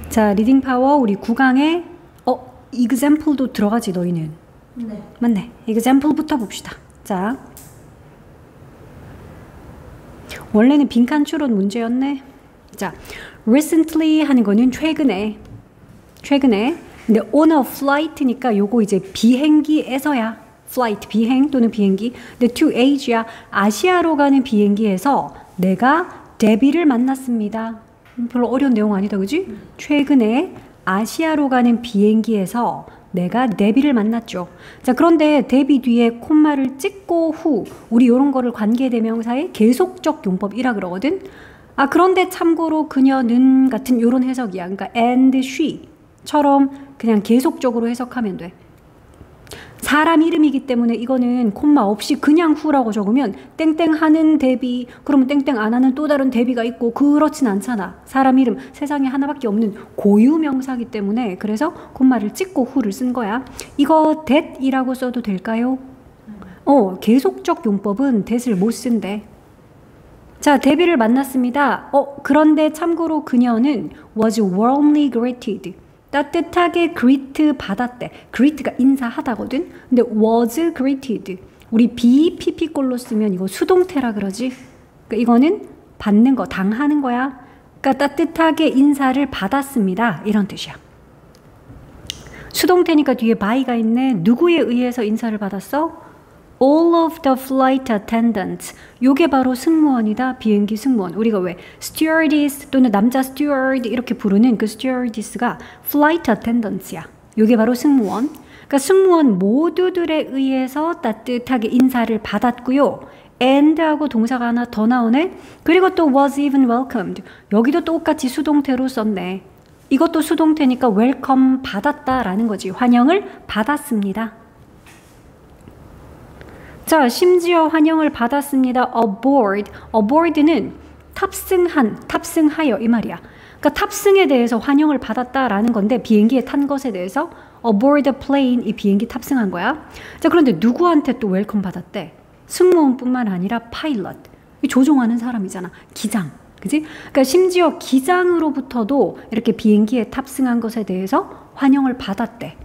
자, 리딩 파워 우리 9강에 example도 들어가지 너희는? 네. 맞네. example부터 봅시다. 자, 원래는 빈칸 추론 문제였네. 자, recently 하는 거는 최근에. 근데 on a flight니까 요거 이제 비행기에서야. flight, 비행 또는 비행기. 근데 to Asia, 아시아로 가는 비행기에서 내가 데비를 만났습니다. 별로 어려운 내용 아니다, 그지? 최근에 아시아로 가는 비행기에서 내가 데비를 만났죠. 자, 그런데 데비 뒤에 콤마를 찍고 후, 우리 이런 거를 관계대명사의 계속적 용법이라 그러거든. 아, 그런데 참고로 그녀는 같은 요런 해석이야. 그러니까 and she처럼 그냥 계속적으로 해석하면 돼. 사람 이름이기 때문에 이거는 콤마 없이 그냥 후라고 적으면 땡땡 하는 대비, 그러면 땡땡 안 하는 또 다른 대비가 있고 그렇진 않잖아. 사람 이름 세상에 하나밖에 없는 고유명사이기 때문에 그래서 콤마를 찍고 후를 쓴 거야. 이거 that이라고 써도 될까요? 계속적 용법은 that을 못 쓴대. 자, 데비를 만났습니다. 그런데 참고로 그녀는 was warmly greeted. 따뜻하게 greet 받았대. greet가 인사하다거든. 근데 was greeted. 우리 be pp꼴로 쓰면 이거 수동태라 그러지. 그러니까 이거는 받는 거, 당하는 거야. 그러니까 따뜻하게 인사를 받았습니다. 이런 뜻이야. 수동태니까 뒤에 by가 있네. 누구에 의해서 인사를 받았어? All of the flight attendants. 요게 바로 승무원이다. 비행기 승무원. 우리가 왜 stewardess 또는 남자 steward 이렇게 부르는 그 stewardess가 flight attendants야. 요게 바로 승무원. 그러니까 승무원 모두들에 의해서 따뜻하게 인사를 받았고요. and하고 동사가 하나 더 나오네. 그리고 또 was even welcomed. 여기도 똑같이 수동태로 썼네. 이것도 수동태니까 welcome 받았다라는 거지. 환영을 받았습니다. 자, 심지어 환영을 받았습니다. aboard. aboard는 탑승하여 이 말이야. 그러니까 탑승에 대해서 환영을 받았다라는 건데 비행기에 탄 것에 대해서 aboard the plane 이 비행기 탑승한 거야. 자, 그런데 누구한테 또 웰컴 받았대? 승무원뿐만 아니라 파일럿. 조종하는 사람이잖아. 기장. 그지? 그러니까 심지어 기장으로부터도 이렇게 비행기에 탑승한 것에 대해서 환영을 받았대.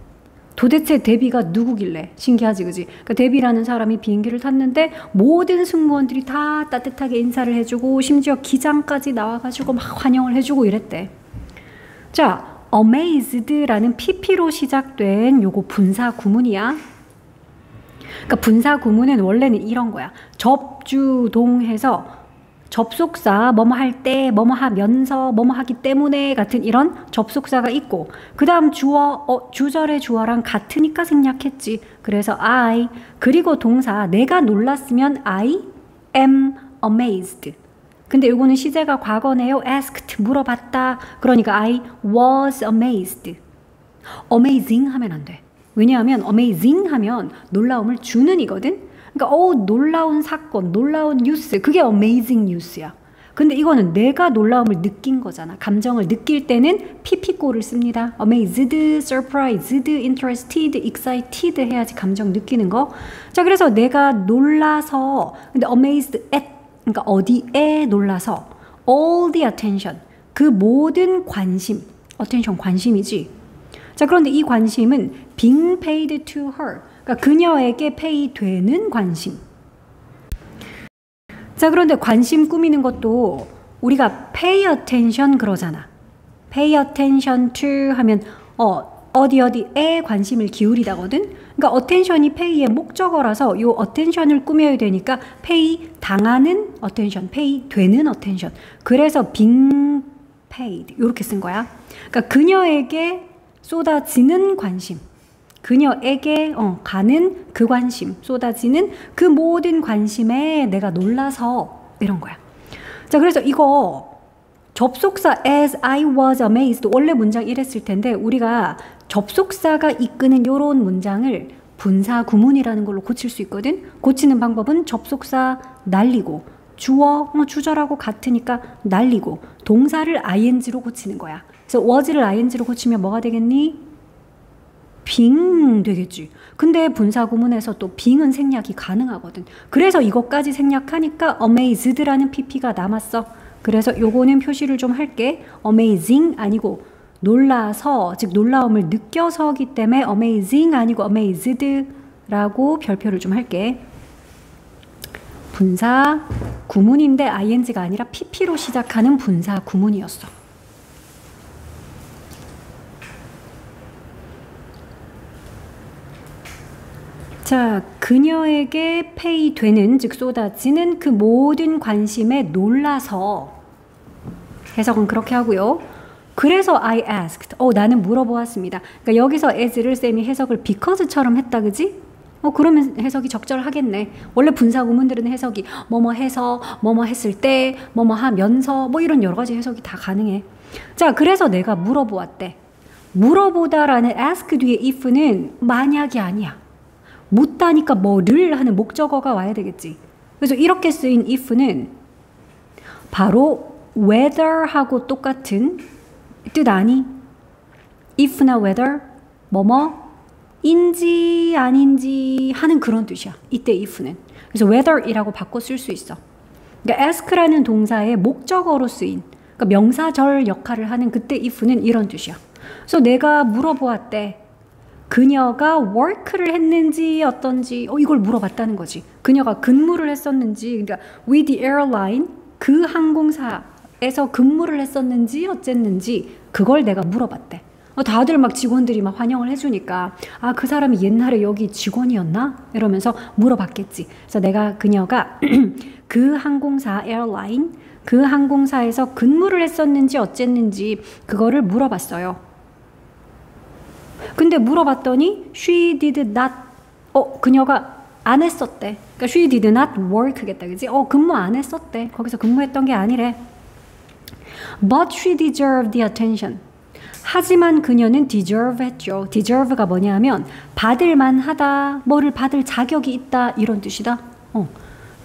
도대체 데비가 누구길래? 신기하지, 그지? 그러니까 데비라는 사람이 비행기를 탔는데 모든 승무원들이 다 따뜻하게 인사를 해주고 심지어 기장까지 나와가지고 막 환영을 해주고 이랬대. 자, amazed라는 pp로 시작된 요거 분사 구문이야. 그러니까 분사 구문은 원래는 이런 거야. 접주동해서 접속사, 뭐뭐 할 때, 뭐뭐 하면서, 뭐뭐 하기 때문에 같은 이런 접속사가 있고 그 다음 주어, 주절의 주어랑 같으니까 생략했지. 그래서 I, 그리고 동사, 내가 놀랐으면 I am amazed. 근데 이거는 시제가 과거네요. asked, 물어봤다. 그러니까 I was amazed. amazing 하면 안 돼. 왜냐하면 amazing 하면 놀라움을 주는 이거든. 그러니까 놀라운 사건, 놀라운 뉴스, 그게 amazing 뉴스야. 근데 이거는 내가 놀라움을 느낀 거잖아. 감정을 느낄 때는 pp꼴을 씁니다. amazed, surprised, interested, excited 해야지 감정 느끼는 거. 자, 그래서 내가 놀라서, 근데 amazed at, 그러니까 어디에 놀라서 all the attention, 그 모든 관심, attention 관심이지. 자, 그런데 이 관심은 being paid to her, 그러니까 그녀에게 pay 되는 관심. 자, 그런데 관심 꾸미는 것도 우리가 pay attention 그러잖아. pay attention to 하면 어디에 관심을 기울이다거든. 그러니까 attention이 pay의 목적어라서 요 attention을 꾸며야 되니까 pay 당하는 attention, pay 되는 attention. 그래서 being paid 이렇게 쓴 거야. 그러니까 그녀에게 쏟아지는 관심. 그녀에게 가는 그 관심, 쏟아지는 그 모든 관심에 내가 놀라서 이런 거야. 자, 그래서 이거 접속사 as I was amazed 원래 문장 이랬을 텐데 우리가 접속사가 이끄는 이런 문장을 분사 구문이라는 걸로 고칠 수 있거든. 고치는 방법은 접속사 날리고 주어, 주절하고 같으니까 날리고 동사를 ing로 고치는 거야. 그래서 was를 ing로 고치면 뭐가 되겠니? being 되겠지. 근데 분사 구문에서 또 being은 생략이 가능하거든. 그래서 이것까지 생략하니까 amazed라는 pp가 남았어. 그래서 요거는 표시를 좀 할게. amazing 아니고 놀라서, 즉 놀라움을 느껴서기 때문에 amazing 아니고 amazed라고 별표를 좀 할게. 분사 구문인데 ing가 아니라 pp로 시작하는 분사 구문이었어. 자, 그녀에게 pay 되는, 즉 쏟아지는 그 모든 관심에 놀라서, 해석은 그렇게 하고요. 그래서 I asked, 나는 물어보았습니다. 그러니까 여기서 as를 쌤이 해석을 because처럼 했다, 그지? 그러면 해석이 적절하겠네. 원래 분사 구문들은 해석이 뭐뭐 해서, 뭐뭐 했을 때, 뭐뭐 하면서, 뭐 이런 여러 가지 해석이 다 가능해. 자, 그래서 내가 물어보았대. 물어보다라는 ask 뒤에 if는 만약이 아니야. 묻다니까 뭐를 하는 목적어가 와야 되겠지. 그래서 이렇게 쓰인 if는 바로 whether하고 똑같은 뜻 아니? if나 whether, 인지 아닌지 하는 그런 뜻이야. 이때 if는. 그래서 whether이라고 바꿔 쓸 수 있어. 그러니까 ask라는 동사의 목적어로 쓰인, 그러니까 명사절 역할을 하는 그때 if는 이런 뜻이야. 그래서 내가 물어보았대. 그녀가 work를 했는지 어떤지 이걸 물어봤다는 거지. 그녀가 근무를 했었는지, 그러니까 with the airline, 그 항공사에서 근무를 했었는지 어쨌는지 그걸 내가 물어봤대. 다들 막 직원들이 막 환영을 해주니까 그 사람이 옛날에 여기 직원이었나? 이러면서 물어봤겠지. 그래서 내가 그녀가 그 항공사 에어라인, 그 항공사에서 근무를 했었는지 어쨌는지 그거를 물어봤어요. 근데 물어봤더니 she did not, 그녀가 안 했었대. 그러니까 she did not work겠다, 그지? 근무 안 했었대. 거기서 근무했던 게 아니래. But she deserved the attention. 하지만 그녀는 deserve 했죠. deserve가 뭐냐면 받을 만하다, 뭐를 받을 자격이 있다 이런 뜻이다.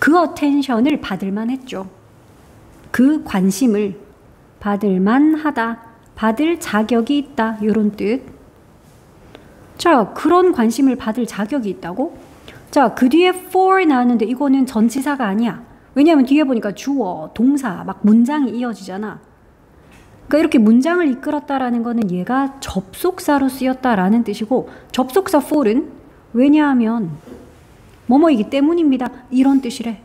그 attention을 받을 만했죠. 그 관심을 받을 만하다, 받을 자격이 있다 이런 뜻. 자, 그런 관심을 받을 자격이 있다고? 자, 그 뒤에 for 나왔는데 이거는 전치사가 아니야. 왜냐하면 뒤에 보니까 주어, 동사, 막 문장이 이어지잖아. 그러니까 이렇게 문장을 이끌었다라는 거는 얘가 접속사로 쓰였다라는 뜻이고, 접속사 for은 왜냐하면 뭐뭐이기 때문입니다. 이런 뜻이래.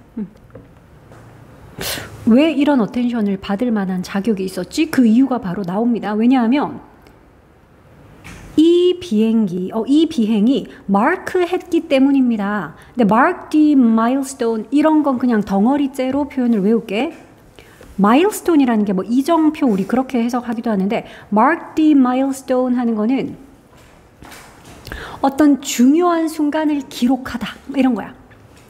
왜 이런 어텐션을 받을 만한 자격이 있었지? 그 이유가 바로 나옵니다. 왜냐하면 이 비행이 마크했기 때문입니다. 근데 mark the milestone 이런 건 그냥 덩어리째로 표현을 외울게. milestone이라는 게 뭐 이정표 우리 그렇게 해석하기도 하는데 mark the milestone 하는 거는 어떤 중요한 순간을 기록하다 이런 거야.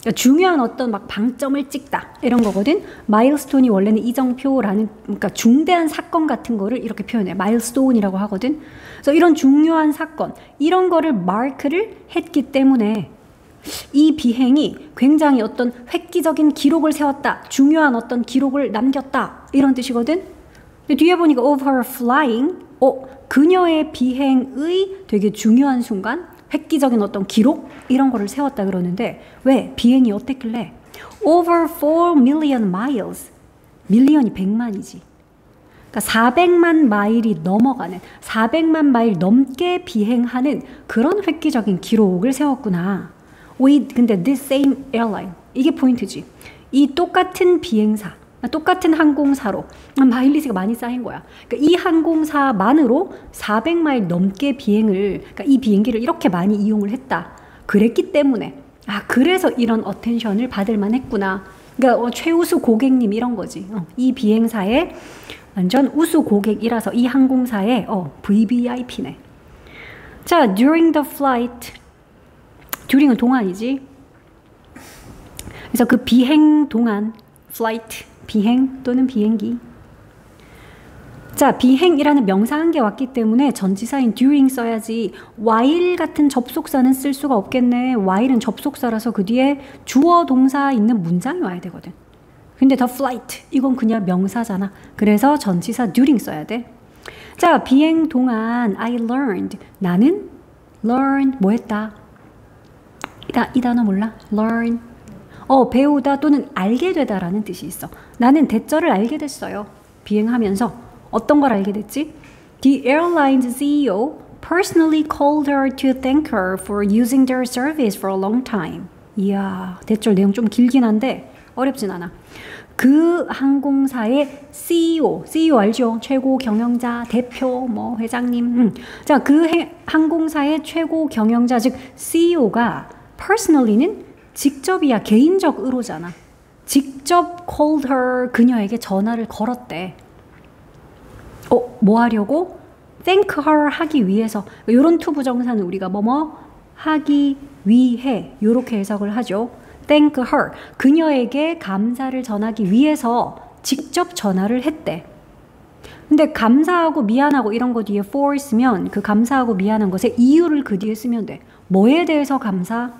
그러니까 중요한 어떤 막 방점을 찍다 이런 거거든. 마일스톤이 원래는 이정표라는, 그러니까 중대한 사건 같은 거를 이렇게 표현해. 마일스톤이라고 하거든. 그래서 이런 중요한 사건 이런 거를 마크를 했기 때문에 이 비행이 굉장히 어떤 획기적인 기록을 세웠다, 중요한 어떤 기록을 남겼다 이런 뜻이거든. 근데 뒤에 보니까 of her flying, 그녀의 비행의 되게 중요한 순간, 획기적인 어떤 기록 이런 거를 세웠다 그러는데 왜? 비행이 어땠길래? Over 4 million miles. 밀리언이 100만이지. 그러니까 400만 마일이 넘어가는, 400만 마일 넘게 비행하는 그런 획기적인 기록을 세웠구나. 근데 this same airline. 이게 포인트지. 이 똑같은 비행사, 똑같은 항공사로 마일리지가 많이 쌓인 거야. 그러니까 이 항공사만으로 400마일 넘게 비행을, 그러니까 이 비행기를 이렇게 많이 이용을 했다. 그랬기 때문에 그래서 이런 어텐션을 받을 만했구나. 그러니까 최우수 고객님 이런 거지. 이 비행사의 완전 우수 고객이라서 이 항공사의 VVIP네. 자, during the flight. during은 동안이지. 그래서 그 비행 동안 flight. 비행 또는 비행기. 자, 비행이라는 명사 한 개 왔기 때문에 전치사인 during 써야지 while 같은 접속사는 쓸 수가 없겠네. while은 접속사라서 그 뒤에 주어 동사 있는 문장이 와야 되거든. 근데 the flight 이건 그냥 명사잖아. 그래서 전치사 during 써야 돼. 자, 비행 동안 I learned. 나는 learn 뭐 했다? 이 단어 몰라? learn 배우다 또는 알게 되다라는 뜻이 있어. 나는 대절을 알게 됐어요. 비행하면서 어떤 걸 알게 됐지? The airline's CEO personally called her to thank her for using their service for a long time. 이야, 대절 내용 좀 길긴 한데 어렵진 않아. 그 항공사의 CEO 알죠? 최고 경영자, 대표, 뭐 회장님. 자, 그 항공사의 최고 경영자, 즉 CEO가 personally는 직접이야, 개인적으로잖아. 직접 called her, 그녀에게 전화를 걸었대. 뭐 하려고? thank her 하기 위해서. 이런 투부정사는 우리가 뭐뭐 하기 위해 이렇게 해석을 하죠. thank her, 그녀에게 감사를 전하기 위해서 직접 전화를 했대. 근데 감사하고 미안하고 이런 거 뒤에 for 있으면 그 감사하고 미안한 것의 이유를 그 뒤에 쓰면 돼. 뭐에 대해서 감사?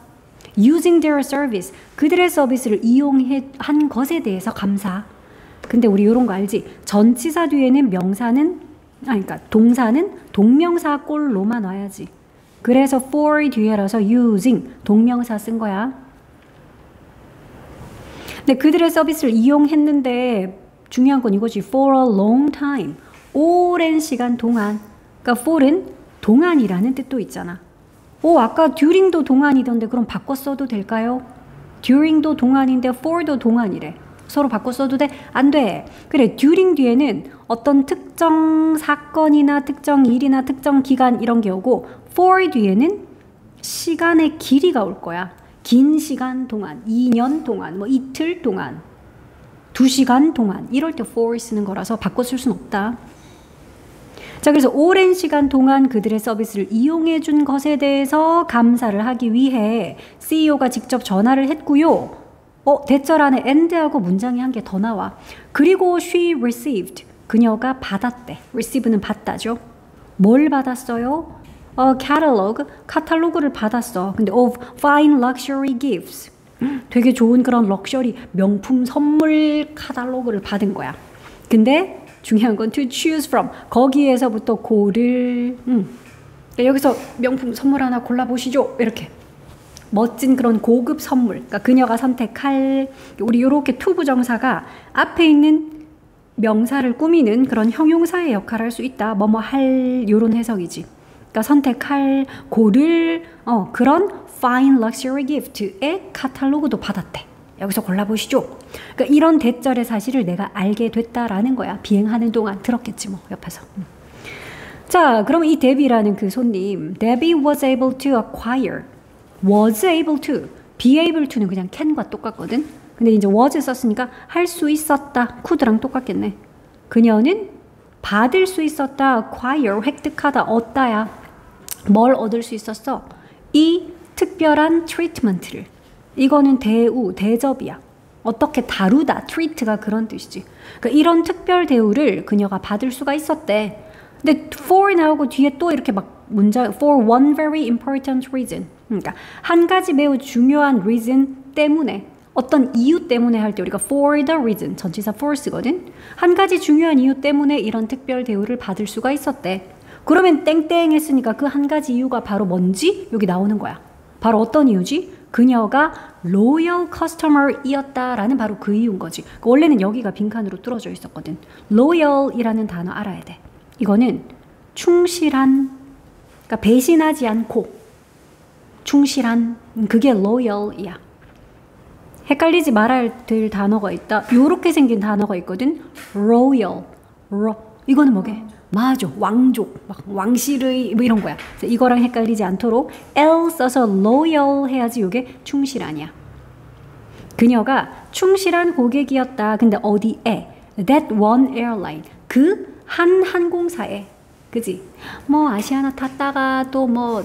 using their service, 그들의 서비스를 이용한 것에 대해서 감사. 근데 우리 이런 거 알지? 전치사 뒤에는 그러니까 동사는 동명사 꼴로만 와야지. 그래서 for 뒤에라서 using 동명사 쓴 거야. 근데 그들의 서비스를 이용했는데 중요한 건 이거지. for a long time, 오랜 시간 동안. 그러니까 for은 동안이라는 뜻도 있잖아. 아까 during도 동안이던데 그럼 바꿔 써도 될까요? during도 동안인데 for도 동안이래. 서로 바꿔 써도 돼? 안 돼. 그래, during 뒤에는 어떤 특정 사건이나 특정 일이나 특정 기간 이런 게 오고 for 뒤에는 시간의 길이가 올 거야. 긴 시간 동안, 2년 동안, 뭐 이틀 동안, 2시간 동안 이럴 때 for 쓰는 거라서 바꿔 쓸 수는 없다. 자, 그래서 오랜 시간 동안 그들의 서비스를 이용해 준 것에 대해서 감사를 하기 위해 CEO가 직접 전화를 했고요. 대절 안에 and하고 문장이 한 개 더 나와. 그리고 she received, 그녀가 받았대. receive는 받다죠. 뭘 받았어요? catalog, 카탈로그를 받았어. 근데 of fine luxury gifts, 되게 좋은 그런 럭셔리 명품 선물 카탈로그를 받은 거야. 근데 중요한 건 to choose from, 거기에서부터 고를. 여기서 명품 선물 하나 골라보시죠. 이렇게 멋진 그런 고급 선물, 그러니까 그녀가 선택할, 우리 이렇게 투부정사가 앞에 있는 명사를 꾸미는 그런 형용사의 역할을 할 수 있다. 뭐뭐 할, 이런 해석이지. 그러니까 선택할, 고를 그런 fine luxury gift의 카탈로그도 받았대. 여기서 골라보시죠. 그러니까 이런 대절의 사실을 내가 알게 됐다라는 거야. 비행하는 동안 들었겠지 뭐 옆에서. 자, 그럼 이 데비라는 그 손님, Debbie was able to acquire, was able to, be able to는 그냥 can과 똑같거든. 근데 이제 was 썼으니까 할 수 있었다, could랑 똑같겠네. 그녀는 받을 수 있었다, acquire, 획득하다, 얻다야. 뭘 얻을 수 있었어? 이 특별한 트리트먼트를. 이거는 대우, 대접이야. 어떻게 다루다, treat가 그런 뜻이지. 그러니까 이런 특별 대우를 그녀가 받을 수가 있었대. 근데 for 나오고 뒤에 또 이렇게 막 문장, for one very important reason. 그러니까 한 가지 매우 중요한 reason 때문에, 어떤 이유 때문에 할 때 우리가 for the reason, 전치사 for 쓰거든. 한 가지 중요한 이유 때문에 이런 특별 대우를 받을 수가 있었대. 그러면 땡땡 했으니까 그 한 가지 이유가 바로 뭔지 여기 나오는 거야. 바로 어떤 이유지? 그녀가 loyal customer이었다라는 바로 그 이유인 거지. 원래는 여기가 빈칸으로 뚫어져 있었거든. loyal이라는 단어 알아야 돼. 이거는 충실한, 그러니까 배신하지 않고 충실한, 그게 loyal이야. 헷갈리지 말아야 될 단어가 있다. 요렇게 생긴 단어가 있거든. royal. 이거는 뭐게? 맞아. 왕족, 막 왕실의 뭐 이런 거야. 이거랑 헷갈리지 않도록 L 써서 loyal 해야지. 이게 충실하냐. 그녀가 충실한 고객이었다. 근데 어디에? That one airline. 그 한 항공사에. 그지? 뭐 아시아나 탔다가 또 뭐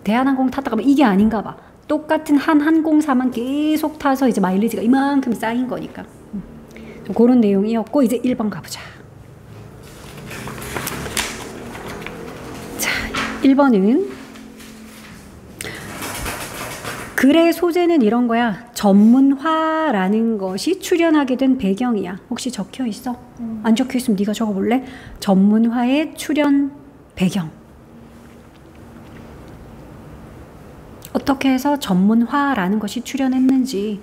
대한항공 탔다가 뭐 이게 아닌가 봐. 똑같은 한 항공사만 계속 타서 이제 마일리지가 이만큼 쌓인 거니까. 그런 내용이었고, 이제 1번 가보자. 자, 1번은 글의 소재는 이런 거야. 전문화라는 것이 출현하게 된 배경이야. 혹시 적혀 있어? 안 적혀 있으면 네가 적어볼래? 전문화의 출현 배경. 어떻게 해서 전문화라는 것이 출현했는지.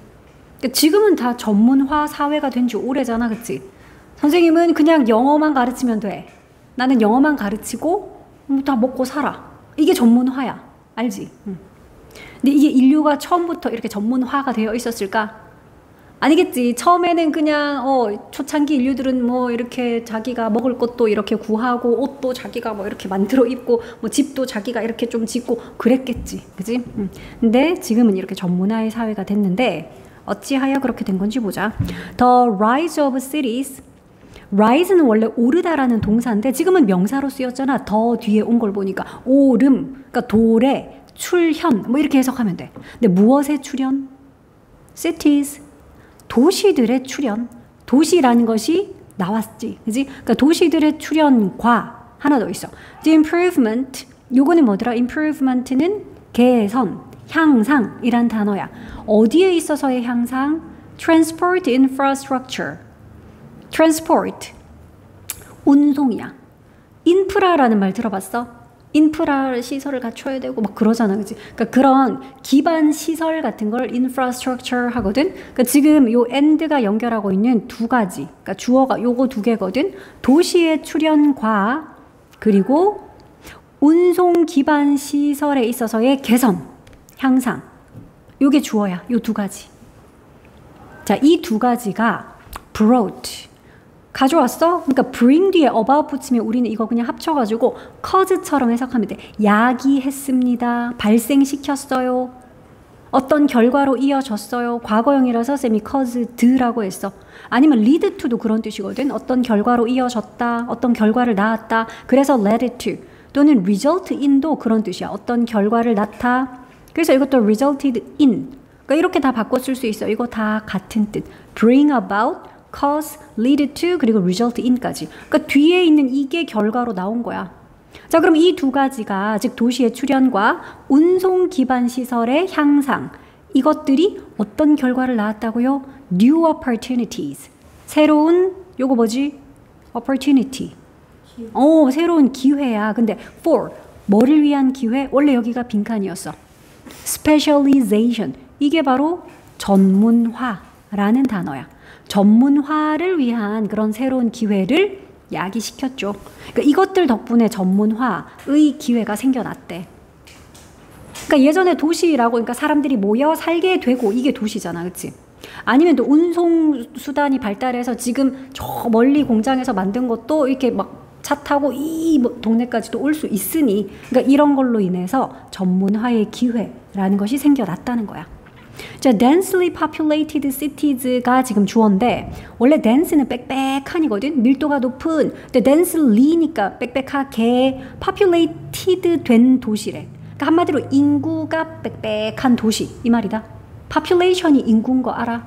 그러니까 지금은 다 전문화 사회가 된 지 오래잖아, 그치? 선생님은 그냥 영어만 가르치면 돼. 나는 영어만 가르치고 다 먹고 살아. 이게 전문화야. 알지? 근데 이게 인류가 처음부터 이렇게 전문화가 되어 있었을까? 아니겠지. 처음에는 그냥 초창기 인류들은 뭐 이렇게 자기가 먹을 것도 이렇게 구하고 옷도 자기가 뭐 이렇게 만들어 입고 뭐 집도 자기가 이렇게 좀 짓고 그랬겠지. 그지? 근데 지금은 이렇게 전문화의 사회가 됐는데 어찌하여 그렇게 된 건지 보자. The rise of cities. rise는 원래 오르다라는 동사인데 지금은 명사로 쓰였잖아. 더 뒤에 온 걸 보니까 오름, 그러니까 도래, 출현 뭐 이렇게 해석하면 돼. 근데 무엇의 출현? cities. 도시들의 출현. 도시라는 것이 나왔지. 그지? 그러니까 도시들의 출현과 하나 더 있어. The improvement. 요거는 뭐더라? improvement는 개선, 향상이란 단어야. 어디에 있어서의 향상? transport infrastructure. transport. 운송이야. 인프라라는 말 들어봤어? 인프라 시설을 갖춰야 되고 막 그러잖아. 그치? 그러니까 그런 기반 시설 같은 걸 infrastructure 하거든. 그러니까 지금 요 and가 연결하고 있는 두 가지. 그러니까 주어가 요거 두 개거든. 도시의 출현과 그리고 운송 기반 시설에 있어서의 개선, 향상. 요게 주어야. 요 두 가지. 자, 이 두 가지가 brought. 가져왔어? 그러니까 bring 뒤에 about 붙이면 우리는 이거 그냥 합쳐가지고 cause처럼 해석하면 돼. 야기했습니다. 발생시켰어요. 어떤 결과로 이어졌어요. 과거형이라서 쌤이 caused라고 했어. 아니면 lead to도 그런 뜻이거든. 어떤 결과로 이어졌다. 어떤 결과를 낳았다. 그래서 led to. 또는 result in도 그런 뜻이야. 어떤 결과를 낳다. 그래서 이것도 resulted in. 그러니까 이렇게 다 바꿔 쓸 수 있어. 이거 다 같은 뜻. bring about, cause, lead to, 그리고 result in까지. 그러니까 뒤에 있는 이게 결과로 나온 거야. 자, 그럼 이 두 가지가 즉 도시의 출현과 운송 기반 시설의 향상, 이것들이 어떤 결과를 낳았다고요? New opportunities. 새로운 요거 뭐지? opportunity. 새로운 기회야. 근데 for 뭐를 위한 기회? 원래 여기가 빈칸이었어. specialization. 이게 바로 전문화라는 단어야. 전문화를 위한 그런 새로운 기회를 야기시켰죠. 그러니까 이것들 덕분에 전문화의 기회가 생겨났대. 그러니까 예전에 도시라고 그러니까 사람들이 모여 살게 되고 이게 도시잖아. 그렇지? 아니면 또 운송 수단이 발달해서 지금 저 멀리 공장에서 만든 것도 이렇게 막 차 타고 이 동네까지도 올 수 있으니 그러니까 이런 걸로 인해서 전문화의 기회라는 것이 생겨났다는 거야. 자, densely populated cities가 지금 주어인데 원래 dense는 빽빽한이거든. 밀도가 높은. 근데 densely니까 빽빽하게 populated 된 도시래. 그러니까 한마디로 인구가 빽빽한 도시 이 말이다. population이 인구인 거 알아?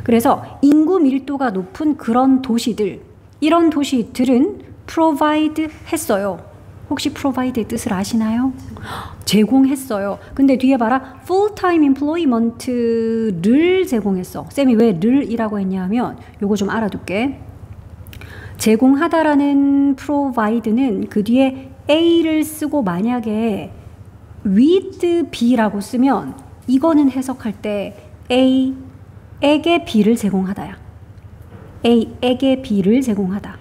그래서 인구 밀도가 높은 그런 도시들, 이런 도시들은 provide 했어요. 혹시 provide의 뜻을 아시나요? 제공했어요. 근데 뒤에 봐라. full-time employment를 제공했어. 쌤이 왜 를이라고 했냐면 요거 좀 알아둘게. 제공하다라는 provide는 그 뒤에 A를 쓰고 만약에 with B라고 쓰면 이거는 해석할 때 A에게 B를 제공하다야. A에게 B를 제공하다.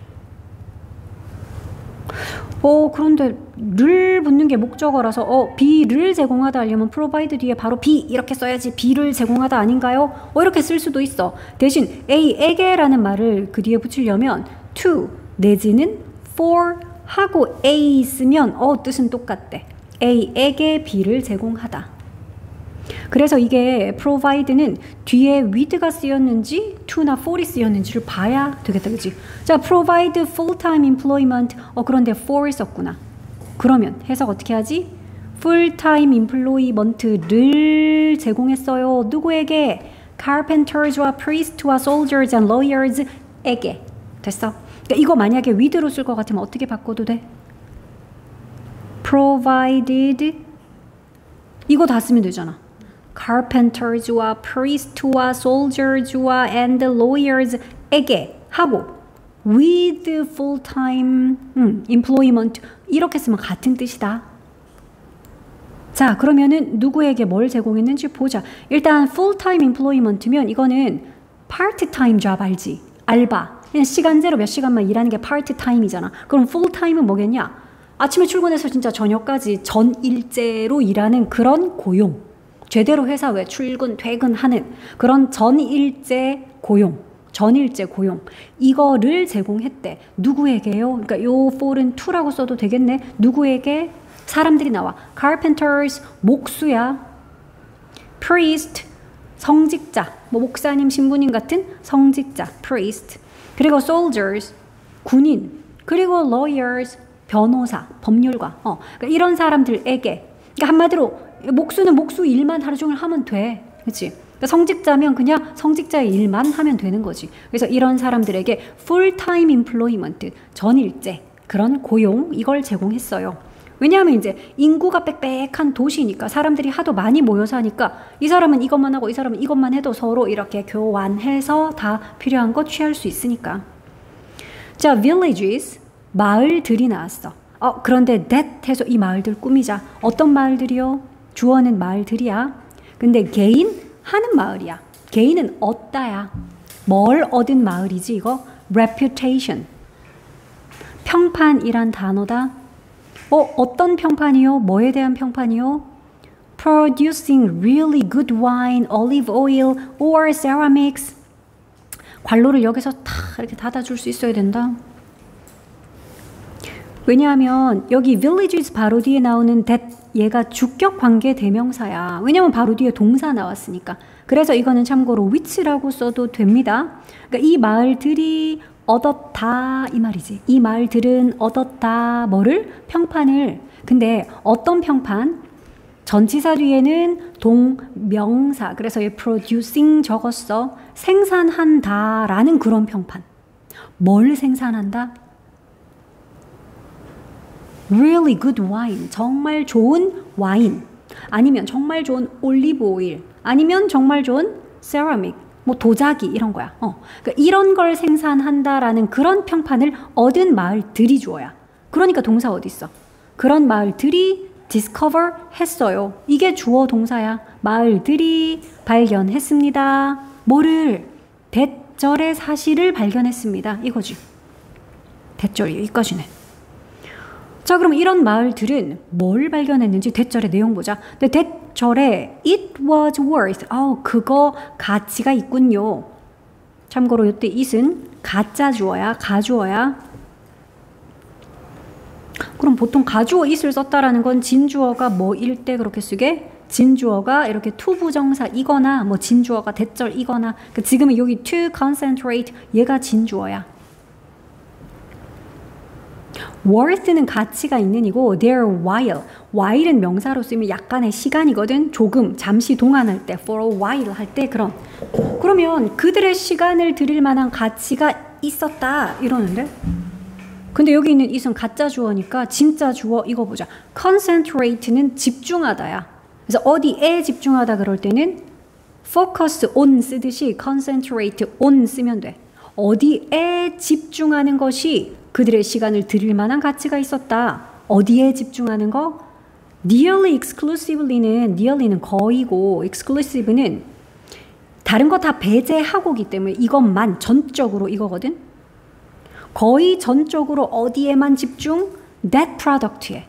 그런데 를 붙는 게 목적어라서 B를 제공하다 하려면 provide 뒤에 바로 B 이렇게 써야지. B를 제공하다 아닌가요? 이렇게 쓸 수도 있어. 대신 A에게라는 말을 그 뒤에 붙이려면 to 내지는 for 하고 A 쓰면 뜻은 똑같대. A에게 B를 제공하다. 그래서 이게 provide는 뒤에 with가 쓰였는지 to나 for이 쓰였는지를 봐야 되겠다. 그치? 자, provide full-time employment. 그런데 for 썼구나. 그러면 해석 어떻게 하지? full-time employment를 제공했어요. 누구에게? carpenters와 priest와 soldiers and lawyers에게. 됐어? 그러니까 이거 만약에 with로 쓸 것 같으면 어떻게 바꿔도 돼? provided 이거 다 쓰면 되잖아. carpenters와 priest와 soldiers와 and lawyers에게 하고 with full-time employment 이렇게 쓰면 같은 뜻이다. 자, 그러면은 누구에게 뭘 제공했는지 보자. 일단 full-time employment면 이거는 part-time job 알지? 알바. 그냥 시간제로 몇 시간만 일하는 게 파트타임이잖아. 그럼 풀타임은 뭐겠냐? 아침에 출근해서 진짜 저녁까지 전일제로 일하는 그런 고용. 제대로 회사 왜 출근, 퇴근하는 그런 전일제 고용. 전일제 고용. 이거를 제공했대. 누구에게요? 그러니까 요 for은 to라고 써도 되겠네. 누구에게? 사람들이 나와. carpenters, 목수야. priest, 성직자. 뭐 목사님, 신부님 같은 성직자. priest. 그리고 soldiers, 군인. 그리고 lawyers, 변호사, 법률가. 그러니까 이런 사람들에게. 그러니까 한마디로 목수는 목수 일만 하루 종일 하면 돼. 그렇지? 그러니까 성직자면 그냥 성직자의 일만 하면 되는 거지. 그래서 이런 사람들에게 full-time employment, 전일제 그런 고용 이걸 제공했어요. 왜냐하면 이제 인구가 빽빽한 도시니까 사람들이 하도 많이 모여서 하니까 이 사람은 이것만 하고 이 사람은 이것만 해도 서로 이렇게 교환해서 다 필요한 거 취할 수 있으니까. 자, villages, 마을들이 나왔어. 그런데 that 해서 이 마을들 꾸미자. 어떤 마을들이요? 주어는 마을들이야. 근데 개인 하는 마을이야. 개인은 얻다야. 뭘 얻은 마을이지 이거? reputation. 평판이란 단어다. 어떤 평판이요? 뭐에 대한 평판이요? producing really good wine, olive oil, or ceramics. 관로를 여기서 다 이렇게 닫아줄 수 있어야 된다. 왜냐하면 여기 villages 바로 뒤에 나오는 that 얘가 주격 관계 대명사야. 왜냐하면 바로 뒤에 동사 나왔으니까. 그래서 이거는 참고로 which라고 써도 됩니다. 그러니까 이 마을들이 얻었다 이 말이지. 이 마을들은 얻었다 뭐를? 평판을. 근데 어떤 평판? 전치사 뒤에는 동명사. 그래서 얘 producing 적었어. 생산한다 라는 그런 평판. 뭘 생산한다? really good wine. 정말 좋은 와인. 아니면 정말 좋은 올리브 오일. 아니면 정말 좋은 ceramic. 뭐 도자기 이런 거야. 그러니까 이런 걸 생산한다라는 그런 평판을 얻은 마을들이 주어야. 그러니까 동사 어디 있어? 그런 마을들이 discover 했어요. 이게 주어 동사야. 마을들이 발견했습니다. 뭐를? 대절의 사실을 발견했습니다. 이거지. 대절이 여기까지네. 자, 그럼 이런 마을들은 뭘 발견했는지 대절의 내용 보자. 근데 대절에 it was worth. 그거 가치가 있군요. 참고로 이때 it은 가짜 주어야, 가주어야. 그럼 보통 가주어 it을 썼다라는 건 진주어가 뭐일 때 그렇게 쓰게? 진주어가 이렇게 투부정사이거나 뭐 진주어가 대절이거나. 그러니까 지금은 여기 to concentrate 얘가 진주어야. worth는 가치가 있는 이고 their while. while은 명사로 쓰면 약간의 시간이거든. 조금, 잠시 동안 할 때 for a while 할 때 그러면 그들의 시간을 드릴 만한 가치가 있었다 이러는데 근데 여기 있는 it은 가짜 주어니까 진짜 주어 이거 보자. concentrate는 집중하다야. 그래서 어디에 집중하다 그럴 때는 focus on 쓰듯이 concentrate on 쓰면 돼. 어디에 집중하는 것이 그들의 시간을 드릴 만한 가치가 있었다. 어디에 집중하는 거? nearly exclusively는 거의고 exclusive는 다른 거 다 배제하고기 때문에 이것만 전적으로 이거거든. 거의 전적으로 어디에만 집중? that product에.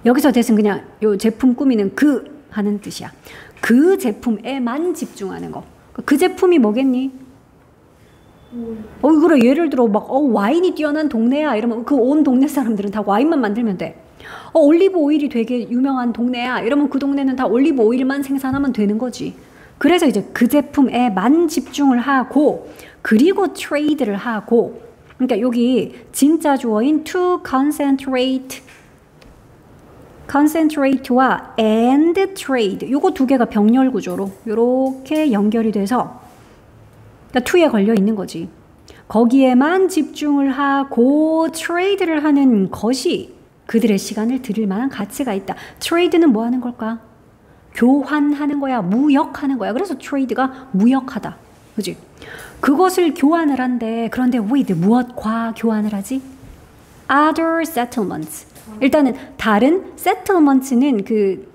여기서 that은 그냥 요 제품 꾸미는 그 하는 뜻이야. 그 제품에만 집중하는 거. 그 제품이 뭐겠니? 그래 예를 들어 막 와인이 뛰어난 동네야 이러면 그 온 동네 사람들은 다 와인만 만들면 돼. 올리브 오일이 되게 유명한 동네야 이러면 그 동네는 다 올리브 오일만 생산하면 되는 거지. 그래서 이제 그 제품에만 집중을 하고 그리고 트레이드를 하고 그러니까 여기 진짜 주어인 to concentrate와 and trade 요거 두 개가 병렬 구조로 요렇게 연결이 돼서 그러니까 to에 걸려 있는 거지. 거기에만 집중을 하고 트레이드를 하는 것이 그들의 시간을 드릴 만한 가치가 있다. 트레이드는 뭐 하는 걸까? 교환하는 거야. 무역하는 거야. 그래서 트레이드가 무역하다. 그지? 그것을 교환을 한대. 그런데 with 무엇과 교환을 하지? Other settlements. 일단은 다른 settlements는 그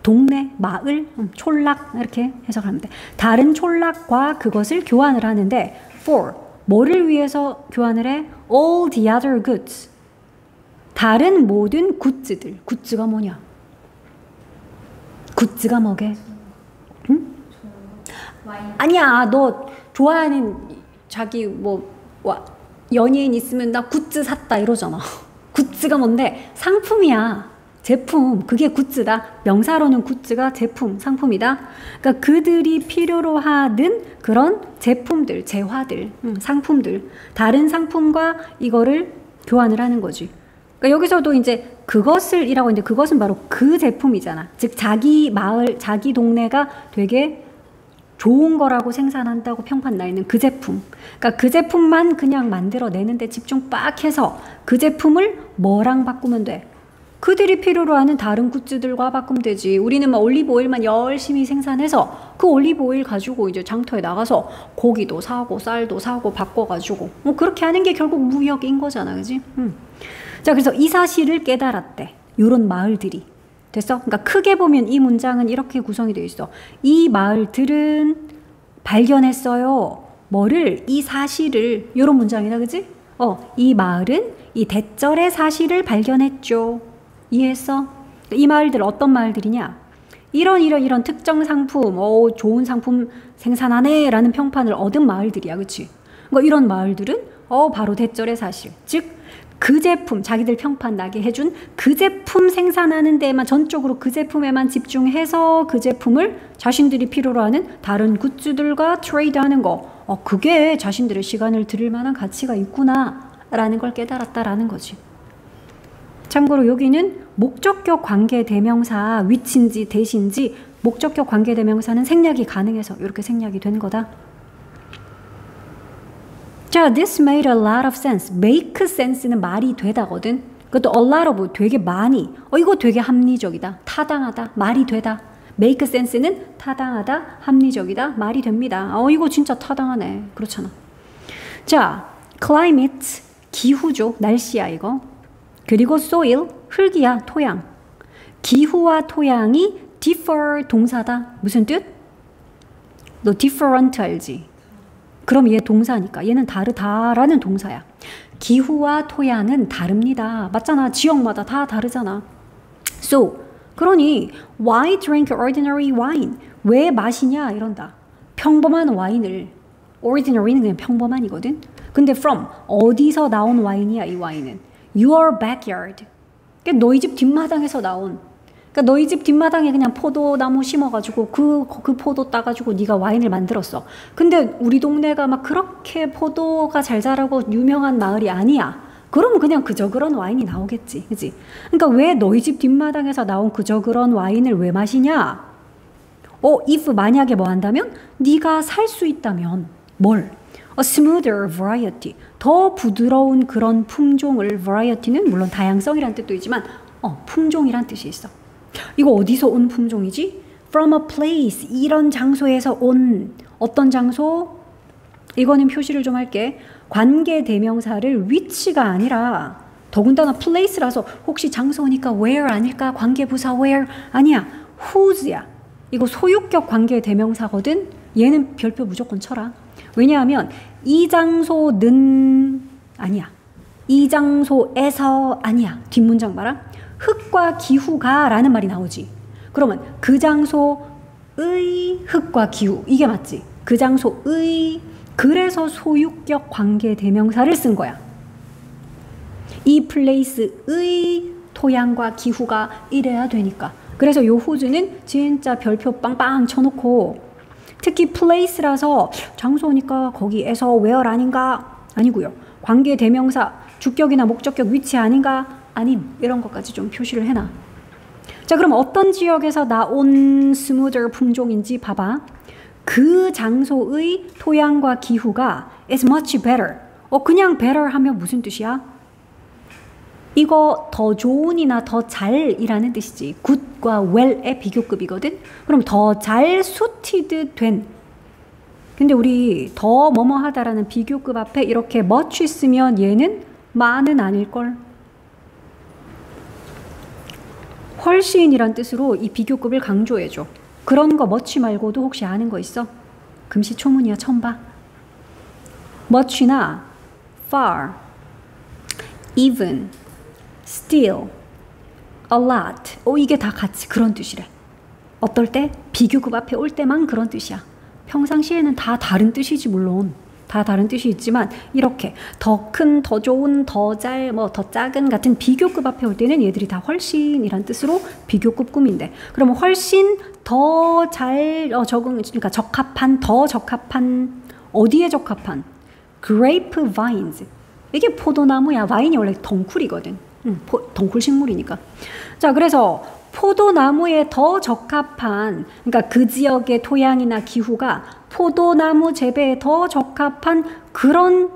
동네, 마을, 촌락 이렇게 해석하면 돼. 다른 촌락과 그것을 교환을 하는데 for 뭐를 위해서 교환을 해? All the other goods. 다른 모든 굿즈들. 굿즈가 뭐냐? 굿즈가 뭐게? 응? 아니야, 너 좋아하는 자기 연예인 있으면 나 굿즈 샀다 이러잖아. 굿즈가 뭔데? 상품이야. 제품. 그게 굿즈다. 명사로는 굿즈가 제품, 상품이다. 그러니까 그들이 필요로 하는 그런 제품들, 재화들, 상품들. 다른 상품과 이거를 교환을 하는 거지. 그러니까 여기서도 이제 그것을 이라고 했는데 그것은 바로 그 제품이잖아. 즉 자기 마을, 자기 동네가 되게 좋은 거라고 생산한다고 평판 나 있는 그 제품. 그러니까 그 제품만 그냥 만들어내는데 집중 빡 해서 그 제품을 뭐랑 바꾸면 돼? 그들이 필요로 하는 다른 굿즈들과 바꾸면 되지. 우리는 막 올리브 오일만 열심히 생산해서 그 올리브 오일 가지고 이제 장터에 나가서 고기도 사고 쌀도 사고 바꿔가지고 뭐 그렇게 하는 게 결국 무역인 거잖아, 그지? 자, 그래서 이 사실을 깨달았대. 요런 마을들이. 됐어? 그러니까 크게 보면 이 문장은 이렇게 구성이 되어 있어. 이 마을들은 발견했어요. 뭐를? 이 사실을. 요런 문장이다, 그지? 이 마을은 이 대절의 사실을 발견했죠. 이해했어? 이 마을들 어떤 마을들이냐? 이런 특정 상품, 좋은 상품 생산하네 라는 평판을 얻은 마을들이야, 그치? 그러니까 이런 마을들은 바로 대절의 사실. 즉, 그 제품, 자기들 평판 나게 해준 그 제품 생산하는 데에만, 전적으로 그 제품에만 집중해서 그 제품을 자신들이 필요로 하는 다른 굿즈들과 트레이드하는 거. 그게 자신들의 시간을 들일 만한 가치가 있구나 라는 걸 깨달았다라는 거지. 참고로 여기는 목적격 관계대명사 위치인지 대신지 목적격 관계대명사는 생략이 가능해서 이렇게 생략이 된 거다. 자, this made a lot of sense. make sense는 말이 되다거든. 그것도 a lot of 되게 많이. 이거 되게 합리적이다. 타당하다. 말이 되다. make sense는 타당하다. 합리적이다. 말이 됩니다. 이거 진짜 타당하네. 그렇잖아. 자, climate 기후죠. 날씨야 이거. 그리고 soil 흙이야. 토양. 기후와 토양이 differ 동사다. 무슨 뜻? 너 different 알지? 그럼 얘 동사니까 얘는 다르다라는 동사야. 기후와 토양은 다릅니다. 맞잖아. 지역마다 다 다르잖아. So, 그러니 why drink ordinary wine? 왜 마시냐 이런다. 평범한 와인을. ordinary는 그냥 평범한이거든. 근데 from 어디서 나온 와인이야 이 와인은? Your backyard. 그러니까 너희 집 뒷마당에서 나온. 그러니까 너희 집 뒷마당에 그냥 포도나무 심어가지고 그 포도 따가지고 네가 와인을 만들었어. 근데 우리 동네가 막 그렇게 포도가 잘 자라고 유명한 마을이 아니야. 그러면 그냥 그저 그런 와인이 나오겠지, 그지? 그러니까 왜 너희 집 뒷마당에서 나온 그저 그런 와인을 왜 마시냐? if 만약에 뭐 한다면? 네가 살 수 있다면 뭘? A smoother variety. 더 부드러운 그런 품종을, variety는 물론 다양성이란 뜻도 있지만 품종이란 뜻이 있어. 이거 어디서 온 품종이지? From a place. 이런 장소에서 온. 어떤 장소? 이거는 표시를 좀 할게. 관계대명사를 which가 아니라 더군다나 place라서 혹시 장소니까 where 아닐까? 관계부사 where? 아니야. whose야. 이거 소유격 관계대명사거든. 얘는 별표 무조건 쳐라. 왜냐하면 이 장소는 아니야. 이 장소에서 아니야. 뒷문장 봐라. 흙과 기후가 라는 말이 나오지. 그러면 그 장소의 흙과 기후. 이게 맞지? 그 장소의. 그래서 소유격 관계대명사를 쓴 거야. 이 플레이스의 토양과 기후가 이래야 되니까. 그래서 요 호주는 진짜 별표 빵빵 쳐놓고 특히 place라서 장소니까 거기에서 where 아닌가? 아니고요. 관계대명사 주격이나 목적격 위치 아닌가? 아님. 이런 것까지 좀 표시를 해놔. 자, 그럼 어떤 지역에서 나온 smoother 품종인지 봐봐. 그 장소의 토양과 기후가 is much better. 그냥 better 하면 무슨 뜻이야? 이거 더 좋은이나 더 잘이라는 뜻이지. good과 well의 비교급이거든. 그럼 더 잘 suited 된. 근데 우리 더 뭐뭐하다라는 비교급 앞에 이렇게 much 있으면 얘는 많은 아닐걸. 훨씬이란 뜻으로 이 비교급을 강조해줘. 그런 거 much 말고도 혹시 아는 거 있어? 금시초문이야. 처음 봐. much나 far, even, still, a lot. 이게 다 같이 그런 뜻이래. 어떨 때? 비교급 앞에 올 때만 그런 뜻이야. 평상시에는 다 다른 뜻이지 물론. 다 다른 뜻이 있지만 이렇게 더 큰, 더 좋은, 더 잘, 더 작은 같은 비교급 앞에 올 때는 얘들이 다 훨씬이란 뜻으로 비교급 꿈인데 그러면 훨씬 더 잘 그러니까 적합한, 더 적합한, 어디에 적합한? grape vines. 이게 포도나무야. 와인이 원래 덩쿨이거든. 덩쿨 식물이니까. 자, 그래서 포도나무에 더 적합한, 그러니까 그 지역의 토양이나 기후가 포도나무 재배에 더 적합한 그런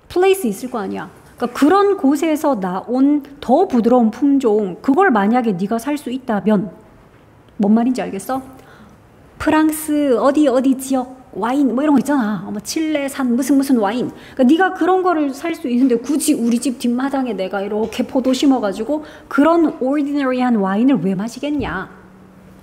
플레이스 있을 거 아니야. 그러니까 그런 곳에서 나온 더 부드러운 품종, 그걸 만약에 네가 살 수 있다면 뭔 말인지 알겠어? 프랑스 어디 지역 와인 뭐 이런 거 있잖아. 칠레산 무슨 와인. 그러니까 네가 그런 거를 살 수 있는데 굳이 우리 집 뒷마당에 내가 이렇게 포도 심어가지고 그런 ordinary한 와인을 왜 마시겠냐.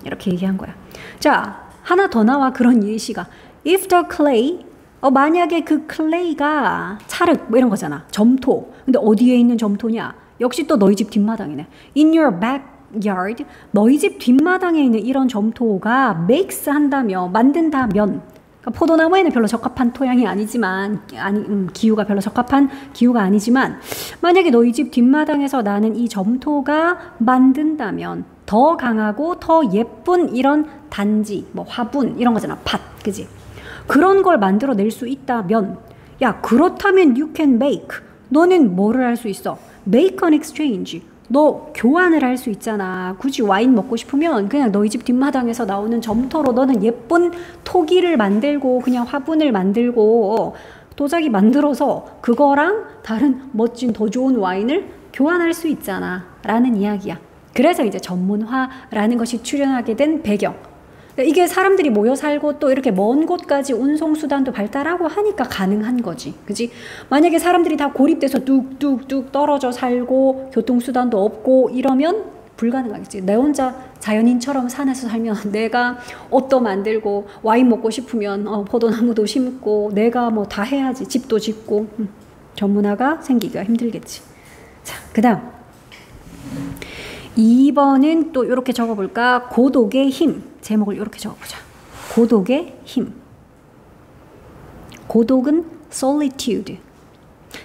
이렇게 얘기한 거야. 자, 하나 더 나와 그런 예시가. If the clay, 만약에 그 clay가 찰흙 뭐 이런 거잖아. 점토. 근데 어디에 있는 점토냐? 역시 또 너희 집 뒷마당이네. In your backyard, 너희 집 뒷마당에 있는 이런 점토가 makes 한다며, 만든다면, 그러니까 포도나무에는 별로 적합한 토양이 아니지만, 기후가 별로 적합한 기후가 아니지만, 만약에 너희 집 뒷마당에서 나는 이 점토가 만든다면 더 강하고 더 예쁜 이런 단지, 화분 이런 거잖아. 밭, 그지? 그런 걸 만들어낼 수 있다면, 야, 그렇다면 you can make. 너는 뭐를 할 수 있어? Make an exchange. 너 교환을 할 수 있잖아. 굳이 와인 먹고 싶으면 그냥 너희 집 뒷마당에서 나오는 점토로 너는 예쁜 토기를 만들고 그냥 화분을 만들고 도자기 만들어서 그거랑 다른 멋진 더 좋은 와인을 교환할 수 있잖아. 라는 이야기야. 그래서 이제 전문화라는 것이 출현하게 된 배경. 이게 사람들이 모여 살고 또 이렇게 먼 곳까지 운송수단도 발달하고 하니까 가능한 거지. 그지? 만약에 사람들이 다 고립돼서 뚝뚝뚝 떨어져 살고 교통수단도 없고 이러면 불가능하겠지. 내 혼자 자연인처럼 산에서 살면 내가 옷도 만들고 와인 먹고 싶으면 포도나무도 심고 내가 뭐 다 해야지. 집도 짓고. 전문화가 생기기가 힘들겠지. 자, 그 다음 2번은 또 이렇게 적어볼까? 고독의 힘. 제목을 이렇게 적어보자. 고독의 힘. 고독은 solitude.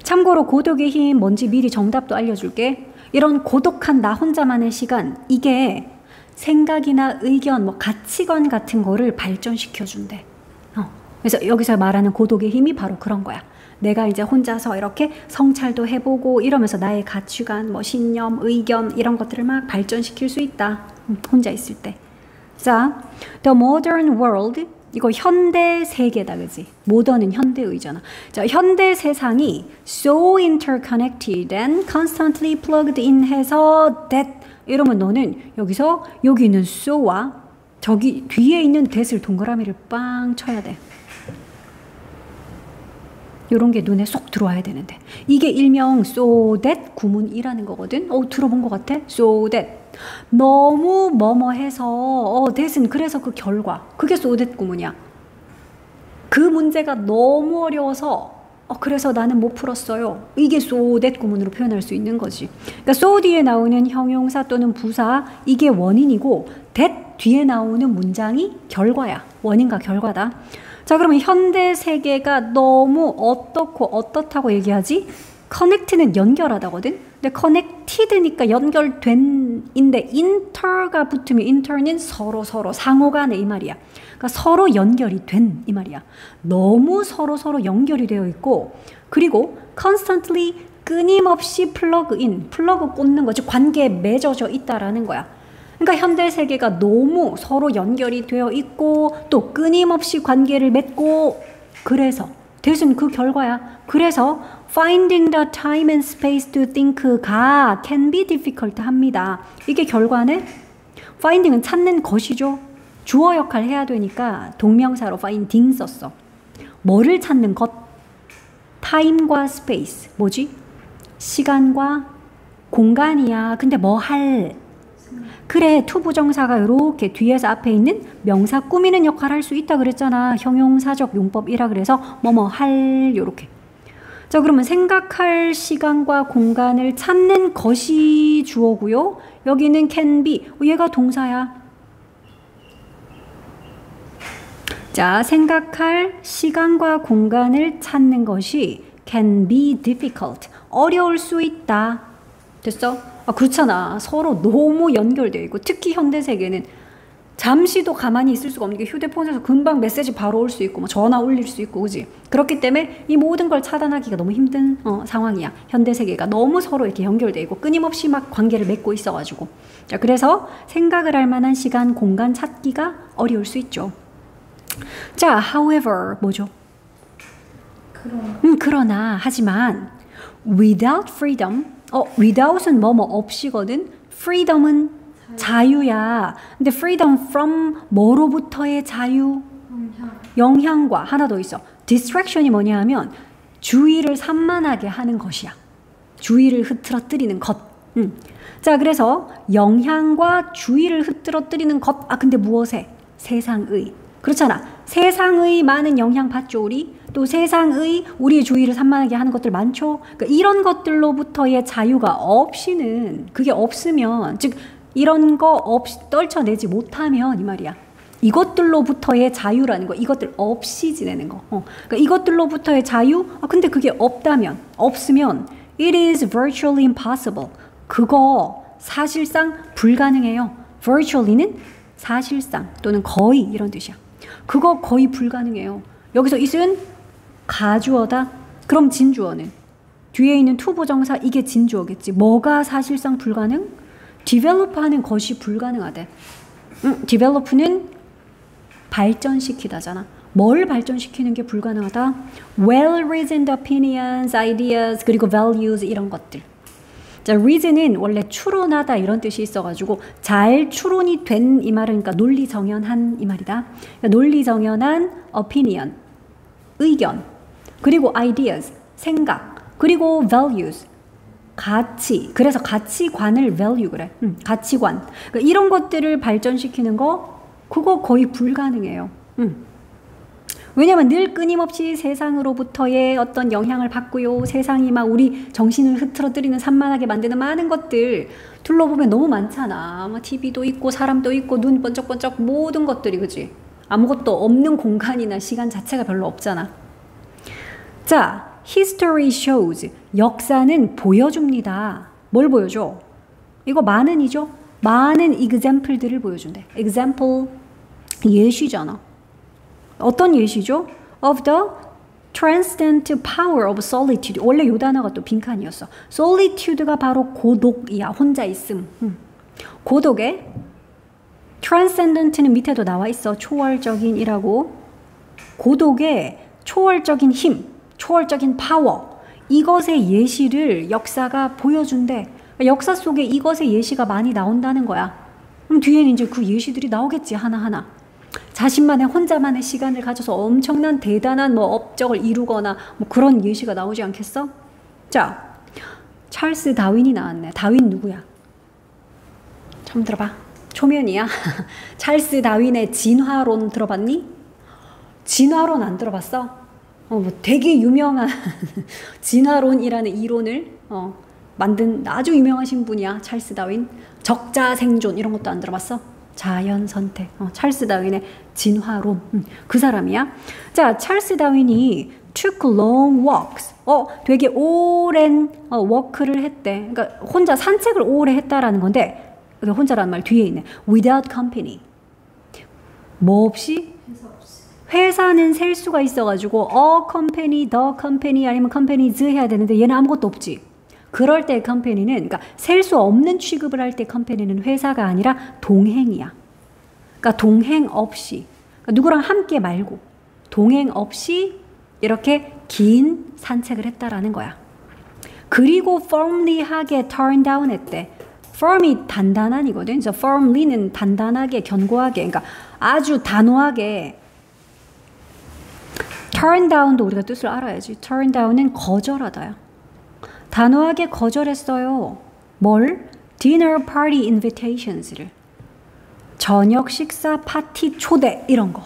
참고로 고독의 힘 뭔지 미리 정답도 알려줄게. 이런 고독한 나 혼자만의 시간, 이게 생각이나 의견, 가치관 같은 거를 발전시켜준대. 그래서 여기서 말하는 고독의 힘이 바로 그런 거야. 내가 이제 혼자서 이렇게 성찰도 해보고 이러면서 나의 가치관, 신념, 의견 이런 것들을 막 발전시킬 수 있다. 혼자 있을 때. 자, the modern world. 이거 현대 세계다, 그지? 모던은 현대의잖아. 자, 현대 세상이 so interconnected and constantly plugged in 해서 that 이러면 너는 여기서 여기 있는 so와 저기 뒤에 있는 that을 동그라미를 빵 쳐야 돼. 이런 게 눈에 쏙 들어와야 되는데 이게 일명 so that 구문이라는 거거든. 들어본 것 같아? so that 너무 뭐뭐해서 that은 그래서 그 결과 그게 so that 구문이야. 그 문제가 너무 어려워서 그래서 나는 못 풀었어요. 이게 so that 구문으로 표현할 수 있는 거지. 그러니까 so 뒤에 나오는 형용사 또는 부사 이게 원인이고 that 뒤에 나오는 문장이 결과야. 원인과 결과다. 자, 그러면 현대 세계가 너무 어떻고 어떻다고 얘기하지? connect는 연결하다거든. 근데 connected니까 연결된인데 inter가 붙으면 inter는 서로 상호간에 이 말이야. 그러니까 서로 연결이 된 이 말이야. 너무 서로 연결이 되어 있고 그리고 constantly 끊임없이 플러그 꽂는 거지. 관계에 맺어져 있다라는 거야. 그러니까 현대 세계가 너무 서로 연결이 되어 있고 또 끊임없이 관계를 맺고 그래서 대신 그 결과야. 그래서 finding the time and space to think가 can be difficult 합니다. 이게 결과는 finding은 찾는 것이죠. 주어 역할 해야 되니까 동명사로 finding 썼어. 뭐를 찾는 것? time과 space. 뭐지? 시간과 공간이야. 근데 뭐 할? 그래, 투부정사가 이렇게 뒤에서 앞에 있는 명사 꾸미는 역할을 할 수 있다 그랬잖아. 형용사적 용법이라 그래서 뭐뭐 할 요렇게. 자, 그러면 생각할 시간과 공간을 찾는 것이 주어고요. 여기는 can be. 얘가 동사야. 자, 생각할 시간과 공간을 찾는 것이 can be difficult. 어려울 수 있다. 됐어? 아, 그렇잖아. 서로 너무 연결되어 있고 특히 현대 세계는 잠시도 가만히 있을 수가 없는 게 휴대폰에서 금방 메시지 바로 올 수 있고 뭐 전화 올릴 수 있고 그지? 그렇기 때문에 이 모든 걸 차단하기가 너무 힘든 상황이야. 현대 세계가 너무 서로 이렇게 연결되어 있고 끊임없이 막 관계를 맺고 있어가지고. 자, 그래서 생각을 할 만한 시간, 공간 찾기가 어려울 수 있죠. 자, however 뭐죠? 그러나 하지만 without freedom, without은 뭐뭐 없이거든. freedom은 자유야. 근데 freedom from 뭐로부터의 자유? 영향과 하나 더 있어. distraction이 뭐냐 하면 주의를 산만하게 하는 것이야. 주의를 흐트러뜨리는 것. 자, 그래서 영향과 주의를 흐트러뜨리는 것. 아, 근데 무엇에? 세상의. 그렇잖아. 세상의 많은 영향 받죠, 우리. 또 세상의 우리의 주의를 산만하게 하는 것들 많죠. 그러니까 이런 것들로부터의 자유가 없이는, 그게 없으면, 즉 이런 거 없이 떨쳐내지 못하면 이 말이야. 이것들로부터의 자유라는 거, 이것들 없이 지내는 거. 그러니까 이것들로부터의 자유? 아, 근데 그게 없다면, 없으면 it is virtually impossible. 그거 사실상 불가능해요. virtually는 사실상 또는 거의 이런 뜻이야. 그거 거의 불가능해요. 여기서 it은 가주어다. 그럼 진주어는? 뒤에 있는 투부정사 이게 진주어겠지. 뭐가 사실상 불가능? develop 하는 것이 불가능하대. develop는 발전시키다잖아. 뭘 발전시키는 게 불가능하다? well-reasoned opinions, ideas, 그리고 values 이런 것들. 자, reason은 원래 추론하다 이런 뜻이 있어가지고 잘 추론이 된 이 말은 그러니까 논리정연한 이 말이다. 그러니까 논리정연한 opinion, 의견, 그리고 ideas, 생각, 그리고 values, 가치. 그래서 가치관을 value 그래. 가치관. 그러니까 이런 것들을 발전시키는 거 그거 거의 불가능해요. 왜냐면 늘 끊임없이 세상으로부터의 어떤 영향을 받고요. 세상이 막 우리 정신을 흐트러뜨리는 산만하게 만드는 많은 것들 둘러보면 너무 많잖아. 뭐 TV도 있고 사람도 있고 눈 번쩍번쩍 모든 것들이 그지? 아무것도 없는 공간이나 시간 자체가 별로 없잖아. 자, history shows. 역사는 보여줍니다. 뭘 보여줘? 이거 많은이죠? 많은 example들을 보여준대. example 예시잖아. 어떤 예시죠? of the transcendent power of solitude. 원래 요 단어가 또 빈칸이었어. solitude가 바로 고독이야. 혼자 있음. 고독에 transcendent는 밑에도 나와 있어. 초월적인이라고. 고독의 초월적인 힘, 초월적인 파워. 이것의 예시를 역사가 보여준대. 역사 속에 이것의 예시가 많이 나온다는 거야. 그럼 뒤에는 이제 그 예시들이 나오겠지, 하나하나. 자신만의 혼자만의 시간을 가져서 엄청난 대단한 뭐 업적을 이루거나 뭐 그런 예시가 나오지 않겠어? 자, 찰스 다윈이 나왔네. 다윈 누구야? 처음 들어봐. 초면이야. 찰스 다윈의 진화론 들어봤니? 진화론 안 들어봤어? 뭐 되게 유명한 진화론이라는 이론을 만든 아주 유명하신 분이야. 찰스 다윈. 적자생존 이런 것도 안 들어봤어? 자연선택. 찰스 다윈의 진화론. 그 사람이야. 자, 찰스 다윈이 took long walks. 되게 오랜 워크를 했대. 그러니까 혼자 산책을 오래 했다라는 건데 혼자라는 말 뒤에 있네. without company. 뭐 없이? 회사는 셀 수가 있어가지고 company, the company 아니면 companies 해야 되는데 얘는 아무것도 없지. 그럴 때 컴퍼니는 그러니까 셀 수 없는 취급을 할 때 컴퍼니는 회사가 아니라 동행이야. 그러니까 동행 없이 그러니까 누구랑 함께 말고 동행 없이 이렇게 긴 산책을 했다라는 거야. 그리고 firmly하게 turn down 했대. firm이 단단한이거든. 그래서 firmly는 단단하게 견고하게 그러니까 아주 단호하게. turn down도 우리가 뜻을 알아야지. turn down은 거절하다야. 단호하게 거절했어요. 뭘? dinner party invitations를. 저녁 식사 파티 초대 이런 거.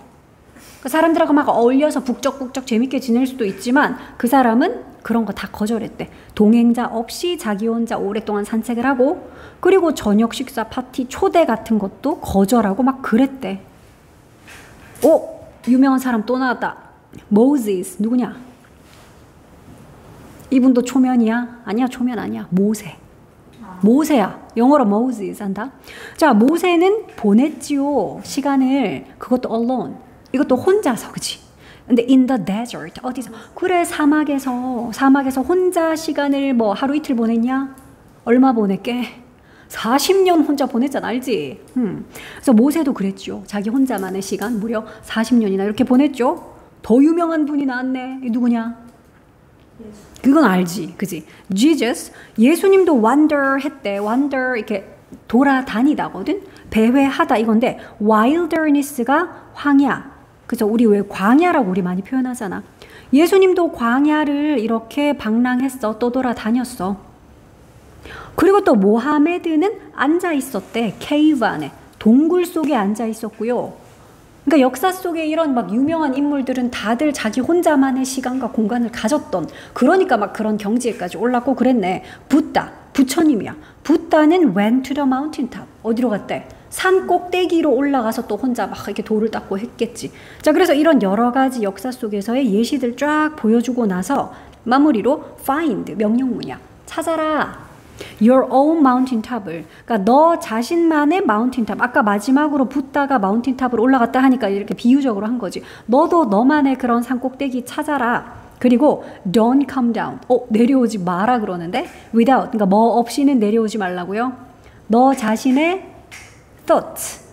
그 사람들하고 막 어울려서 북적북적 재밌게 지낼 수도 있지만 그 사람은 그런 거 다 거절했대. 동행자 없이 자기 혼자 오랫동안 산책을 하고 그리고 저녁 식사 파티 초대 같은 것도 거절하고 막 그랬대. 오! 유명한 사람 또 나왔다. 모세스 누구냐? 이분도 초면이야? 아니야, 초면 아니야. 모세. 모세야. 영어로 Moses 한다. 자, 모세는 보냈지요. 시간을. 그것도 alone. 이것도 혼자서, 그치? 근데 in the desert. 어디서? 그래, 사막에서 혼자 시간을 뭐 하루 이틀 보냈냐? 얼마 보냈게? 40년 혼자 보냈잖아, 알지? 그래서 모세도 그랬죠. 자기 혼자만의 시간 무려 40년이나 이렇게 보냈죠. 더 유명한 분이 나왔네. 이 누구냐? 그건 알지, 그지? Jesus, 예수님도 wander 했대. wander 이렇게 돌아다니다거든. 배회하다 이건데 wilderness가 황야. 그죠? 우리 왜 광야라고 우리 많이 표현하잖아. 예수님도 광야를 이렇게 방랑했어. 떠돌아다녔어. 그리고 또 모하메드는 앉아 있었대. 케이브 안에. 동굴 속에 앉아 있었고요. 그러니까 역사 속에 이런 막 유명한 인물들은 다들 자기 혼자만의 시간과 공간을 가졌던, 그러니까 막 그런 경지에까지 올랐고 그랬네. 붓다, 부처님이야. 붓다는 went to the mountain top. 어디로 갔대? 산 꼭대기로 올라가서 또 혼자 막 이렇게 돌을 닦고 했겠지. 자, 그래서 이런 여러 가지 역사 속에서의 예시들 쫙 보여주고 나서 마무리로 find, 명령문이야. 찾아라. Your own mountain top을. 그러니까 너 자신만의 mountain top. 아까 마지막으로 붓다가 mountain top으로 올라갔다 하니까 이렇게 비유적으로 한 거지. 너도 너만의 그런 산 꼭대기 찾아라. 그리고 don't come down. 내려오지 마라 그러는데 without. 그러니까 뭐 없이는 내려오지 말라고요. 너 자신의 thoughts.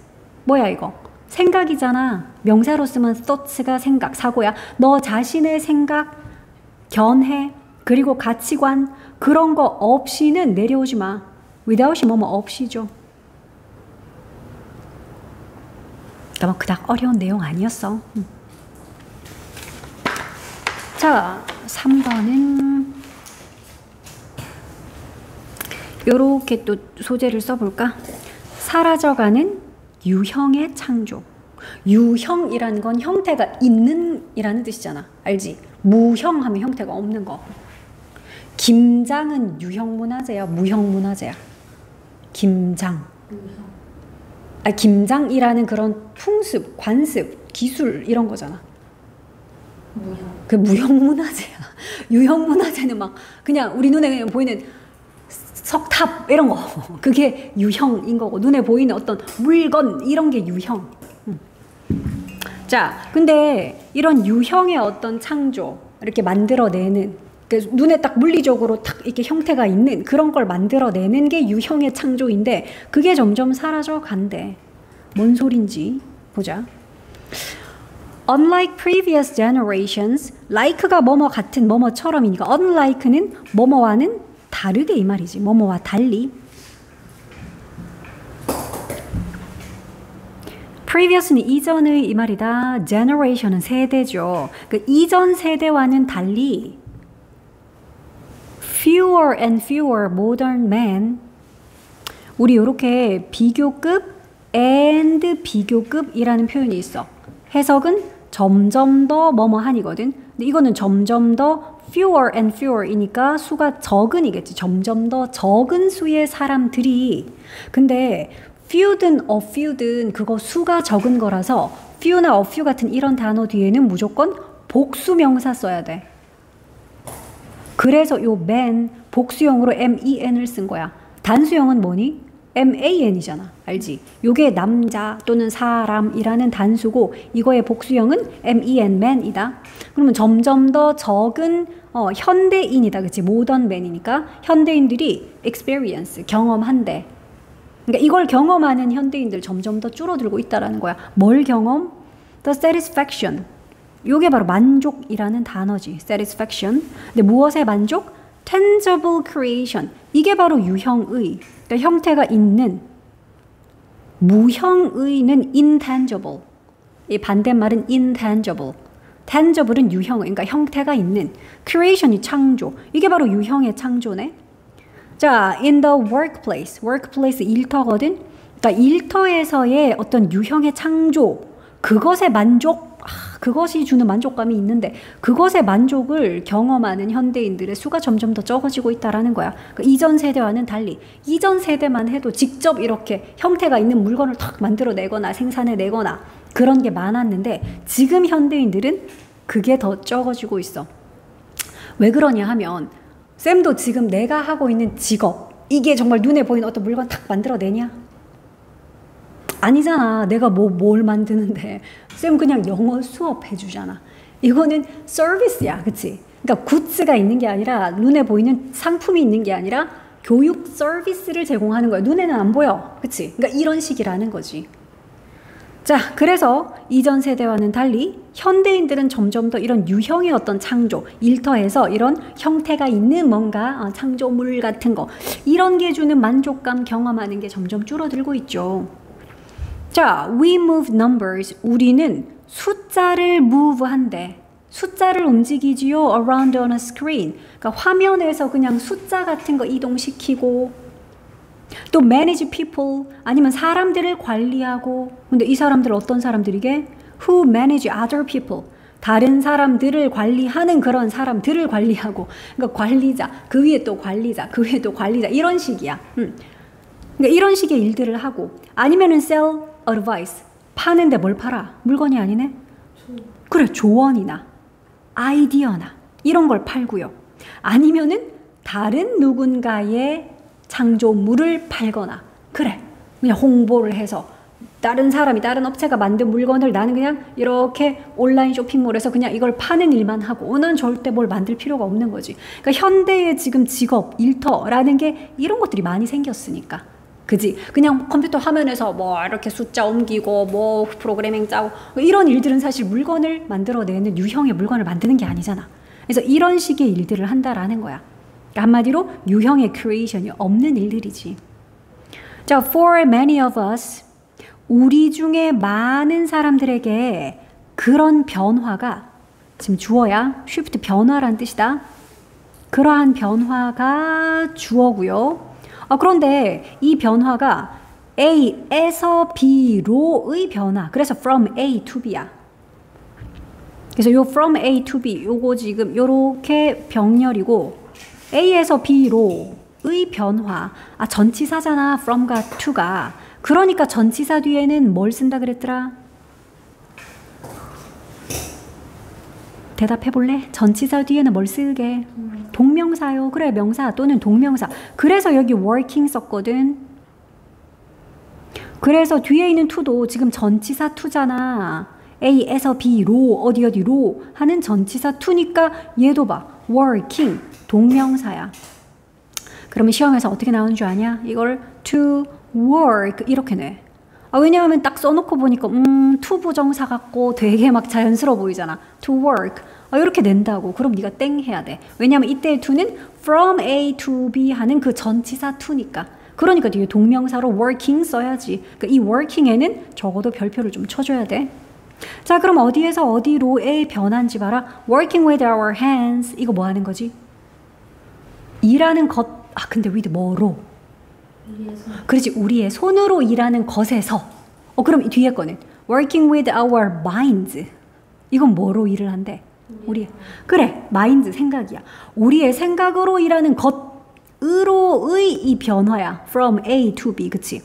뭐야 이거? 생각이잖아. 명사로 쓰면 thoughts가 생각, 사고야. 너 자신의 생각, 견해, 그리고 가치관 그런 거 없이는 내려오지 마. without이 뭐뭐 없이죠. 그러니까 뭐 그닥 어려운 내용 아니었어. 자, 3번은 요렇게 또 소재를 써볼까? 사라져가는 유형의 창조. 유형이라는 건 형태가 있는 이라는 뜻이잖아. 알지? 무형하면 형태가 없는 거. 김장은 유형문화재야, 무형문화재야? 김장. 김장이라는 그런 풍습, 관습, 기술 이런 거잖아. 무형. 그 무형문화재야. 유형문화재는 막 그냥 우리 눈에 그냥 보이는 석탑 이런 거. 그게 유형인 거고 눈에 보이는 어떤 물건 이런 게 유형. 자, 근데 이런 유형의 어떤 창조 이렇게 만들어내는 눈에 딱 물리적으로 딱 이렇게 형태가 있는 그런 걸 만들어내는 게 유형의 창조인데 그게 점점 사라져 간대. 뭔 소린지 보자. Unlike previous generations, like가 뭐뭐 같은 뭐뭐처럼이니까 unlike는 뭐뭐와는 다르게 이 말이지. 뭐뭐와 달리. previous는 이전의 이 말이다. generation은 세대죠. 그 이전 세대와는 달리 fewer and fewer modern men. 우리 이렇게 비교급 and 비교급이라는 표현이 있어. 해석은 점점 더 뭐뭐한이거든. 근데 이거는 점점 더 fewer and fewer이니까 수가 적은이겠지. 점점 더 적은 수의 사람들이. 근데 few든 a few든 그거 수가 적은 거라서 few나 a few 같은 이런 단어 뒤에는 무조건 복수명사 써야 돼. 그래서 요 man 복수형으로 men을 쓴 거야. 단수형은 뭐니? man이잖아. 알지? 요게 남자 또는 사람이라는 단수고 이거의 복수형은 men, man이다. 그러면 점점 더 적은 현대인이다. 그치? 모던 맨이니까 현대인들이 experience, 경험한대. 그러니까 이걸 경험하는 현대인들 점점 더 줄어들고 있다라는 거야. 뭘 경험? The satisfaction. 요게 바로 만족이라는 단어지. satisfaction. 근데 무엇의 만족? tangible creation. 이게 바로 유형의. 그러니까 형태가 있는. 무형의는 intangible. 이 반대말은 intangible. tangible은 유형의. 그러니까 형태가 있는. creation이 창조. 이게 바로 유형의 창조네. 자, in the workplace. workplace 일터거든. 그러니까 일터에서의 어떤 유형의 창조. 그것의 만족. 그것이 주는 만족감이 있는데 그것의 만족을 경험하는 현대인들의 수가 점점 더 적어지고 있다라는 거야. 그러니까 이전 세대와는 달리 이전 세대만 해도 직접 이렇게 형태가 있는 물건을 탁 만들어내거나 생산해내거나 그런 게 많았는데 지금 현대인들은 그게 더 적어지고 있어. 왜 그러냐 하면 쌤도 지금 내가 하고 있는 직업 이게 정말 눈에 보이는 어떤 물건 탁 만들어내냐? 아니잖아. 내가 뭘 만드는데 쌤 그냥 영어 수업 해주잖아. 이거는 서비스야. 그치? 그러니까 굿즈가 있는 게 아니라 눈에 보이는 상품이 있는 게 아니라 교육 서비스를 제공하는 거야. 눈에는 안 보여. 그치? 그러니까 이런 식이라는 거지. 자, 그래서 이전 세대와는 달리 현대인들은 점점 더 이런 유형의 어떤 창조, 일터에서 이런 형태가 있는 뭔가 창조물 같은 거 이런 게 주는 만족감 경험하는 게 점점 줄어들고 있죠. 자, we move numbers. 우리는 숫자를 move 한대. 숫자를 움직이지요. around on a screen. 그러니까 화면에서 그냥 숫자 같은 거 이동시키고 또 manage people 아니면 사람들을 관리하고 근데 이 사람들 어떤 사람들이게? who manage other people 다른 사람들을 관리하는 그런 사람들을 관리하고 그러니까 관리자 그 위에 또 관리자 그 위에 또 관리자 이런 식이야. 그러니까 이런 식의 일들을 하고 아니면은 sell advice 파는데 뭘 팔아? 물건이 아니네? 그래 조언이나 아이디어나 이런 걸 팔고요. 아니면은 다른 누군가의 창조물을 팔거나 그래 그냥 홍보를 해서 다른 사람이 다른 업체가 만든 물건을 나는 그냥 이렇게 온라인 쇼핑몰에서 그냥 이걸 파는 일만 하고 난 절대 뭘 만들 필요가 없는 거지. 그러니까 현대의 지금 직업, 일터라는 게 이런 것들이 많이 생겼으니까 그지? 그냥 컴퓨터 화면에서 뭐 이렇게 숫자 옮기고 뭐 프로그래밍 짜고 이런 일들은 사실 물건을 만들어내는 유형의 물건을 만드는 게 아니잖아. 그래서 이런 식의 일들을 한다라는 거야. 한마디로 유형의 크리에이션이 없는 일들이지. 자, for many of us, 우리 중에 많은 사람들에게 그런 변화가 지금 주어야 shift 변화란 뜻이다. 그러한 변화가 주어고요. 그런데 이 변화가 A에서 B로의 변화. 그래서 from A to B야. 그래서 요 from A to B 요거 지금 요렇게 병렬이고 A에서 B로의 변화. 전치사잖아. from과 to가. 그러니까 전치사 뒤에는 뭘 쓴다 그랬더라? 대답해 볼래? 전치사 뒤에는 뭘 쓰게? 동명사요. 그래, 명사 또는 동명사. 그래서 여기 working 썼거든. 그래서 뒤에 있는 to도 지금 전치사 to잖아. A에서 B로 어디로 하는 전치사 to니까 얘도 봐. working 동명사야. 그러면 시험에서 어떻게 나오는 줄 아냐? 이걸 to work 이렇게 내. 왜냐하면 딱 써놓고 보니까 to 부정사 같고 되게 막 자연스러워 보이잖아. to work. 이렇게 낸다고. 그럼 네가 땡 해야 돼. 왜냐하면 이때의 to는 from A to B 하는 그 전치사 to니까. 그러니까 뒤에 동명사로 working 써야지. 그러니까 이 working에는 적어도 별표를 좀 쳐줘야 돼. 자, 그럼 어디에서 어디로의 변화인지 봐라. working with our hands. 이거 뭐 하는 거지? 일하는 것. 근데 with 뭐로? 그렇지. 우리의 손으로 일하는 것에서. 그럼 뒤에 거는 working with our minds. 이건 뭐로 일을 한대? 우리. 그래. mind 생각이야. 우리의 생각으로 일하는 것으로의 이 변화야. from A to B. 그치?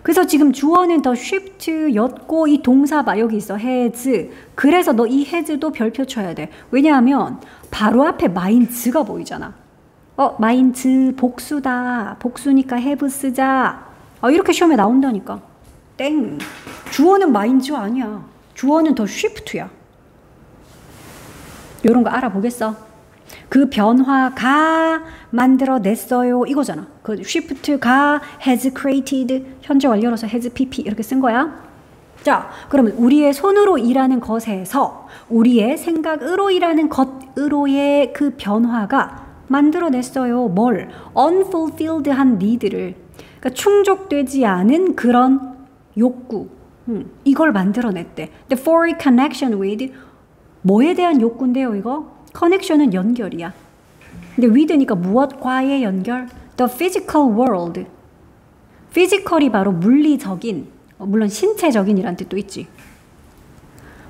그래서 지금 주어는 더 shift였고 이 동사 봐. 여기 있어. has. 그래서 너 이 has도 별표 쳐야 돼. 왜냐하면 바로 앞에 minds가 보이잖아. minds 복수다. 복수니까 have 쓰자. 이렇게 시험에 나온다니까. 땡. 주어는 minds 아니야. 주어는 더 shift야. 이런 거 알아보겠어? 그 변화가 만들어냈어요. 이거잖아. 그 shift가 has created 현재 완료로서 has pp 이렇게 쓴 거야. 자, 그러면 우리의 손으로 일하는 것에서 우리의 생각으로 일하는 것으로의 그 변화가 만들어냈어요. 뭘? unfulfilled한 need를. 그러니까 충족되지 않은 그런 욕구. 이걸 만들어냈대. The for connection with 뭐에 대한 욕구인데요, 이거? connection은 연결이야. 근데 with니까 무엇과의 연결? The physical world. physical이 바로 물리적인, 물론 신체적인이란 뜻도 있지.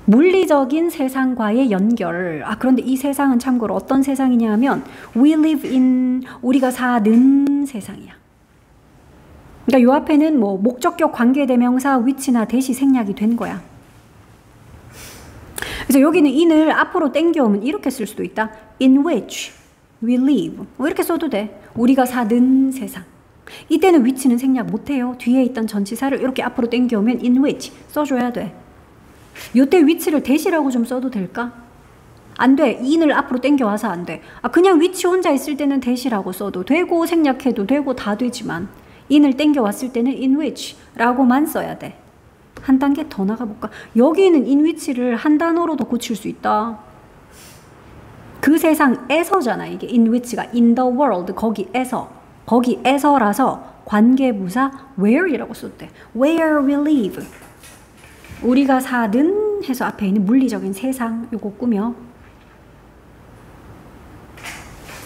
물리적인 세상과의 연결. 아, 그런데 이 세상은 참고로 어떤 세상이냐 하면 we live in, 우리가 사는 세상이야. 그러니까 요 앞에는 뭐 목적격 관계대명사 which나 대시 생략이 된 거야. 그래서 여기는 in을 앞으로 당겨오면 이렇게 쓸 수도 있다. in which we live. 뭐 이렇게 써도 돼. 우리가 사는 세상. 이때는 which는 생략 못해요. 뒤에 있던 전치사를 이렇게 앞으로 당겨오면 in which 써줘야 돼. 요때 which를 대시라고 좀 써도 될까? 안 돼. in을 앞으로 당겨와서 안 돼. 아, 그냥 which 혼자 있을 때는 대시라고 써도 되고 생략해도 되고 다 되지만 in을 당겨왔을 때는 in which 라고만 써야 돼. 한 단계 더 나가볼까? 여기는 in which를 한 단어로도 고칠 수 있다. 그 세상에서잖아. 이게 in which가 in the world 거기에서라서 관계부사 where이라고 썼대. where we live. 우리가 사는 해서 앞에 있는 물리적인 세상 요거 꾸며.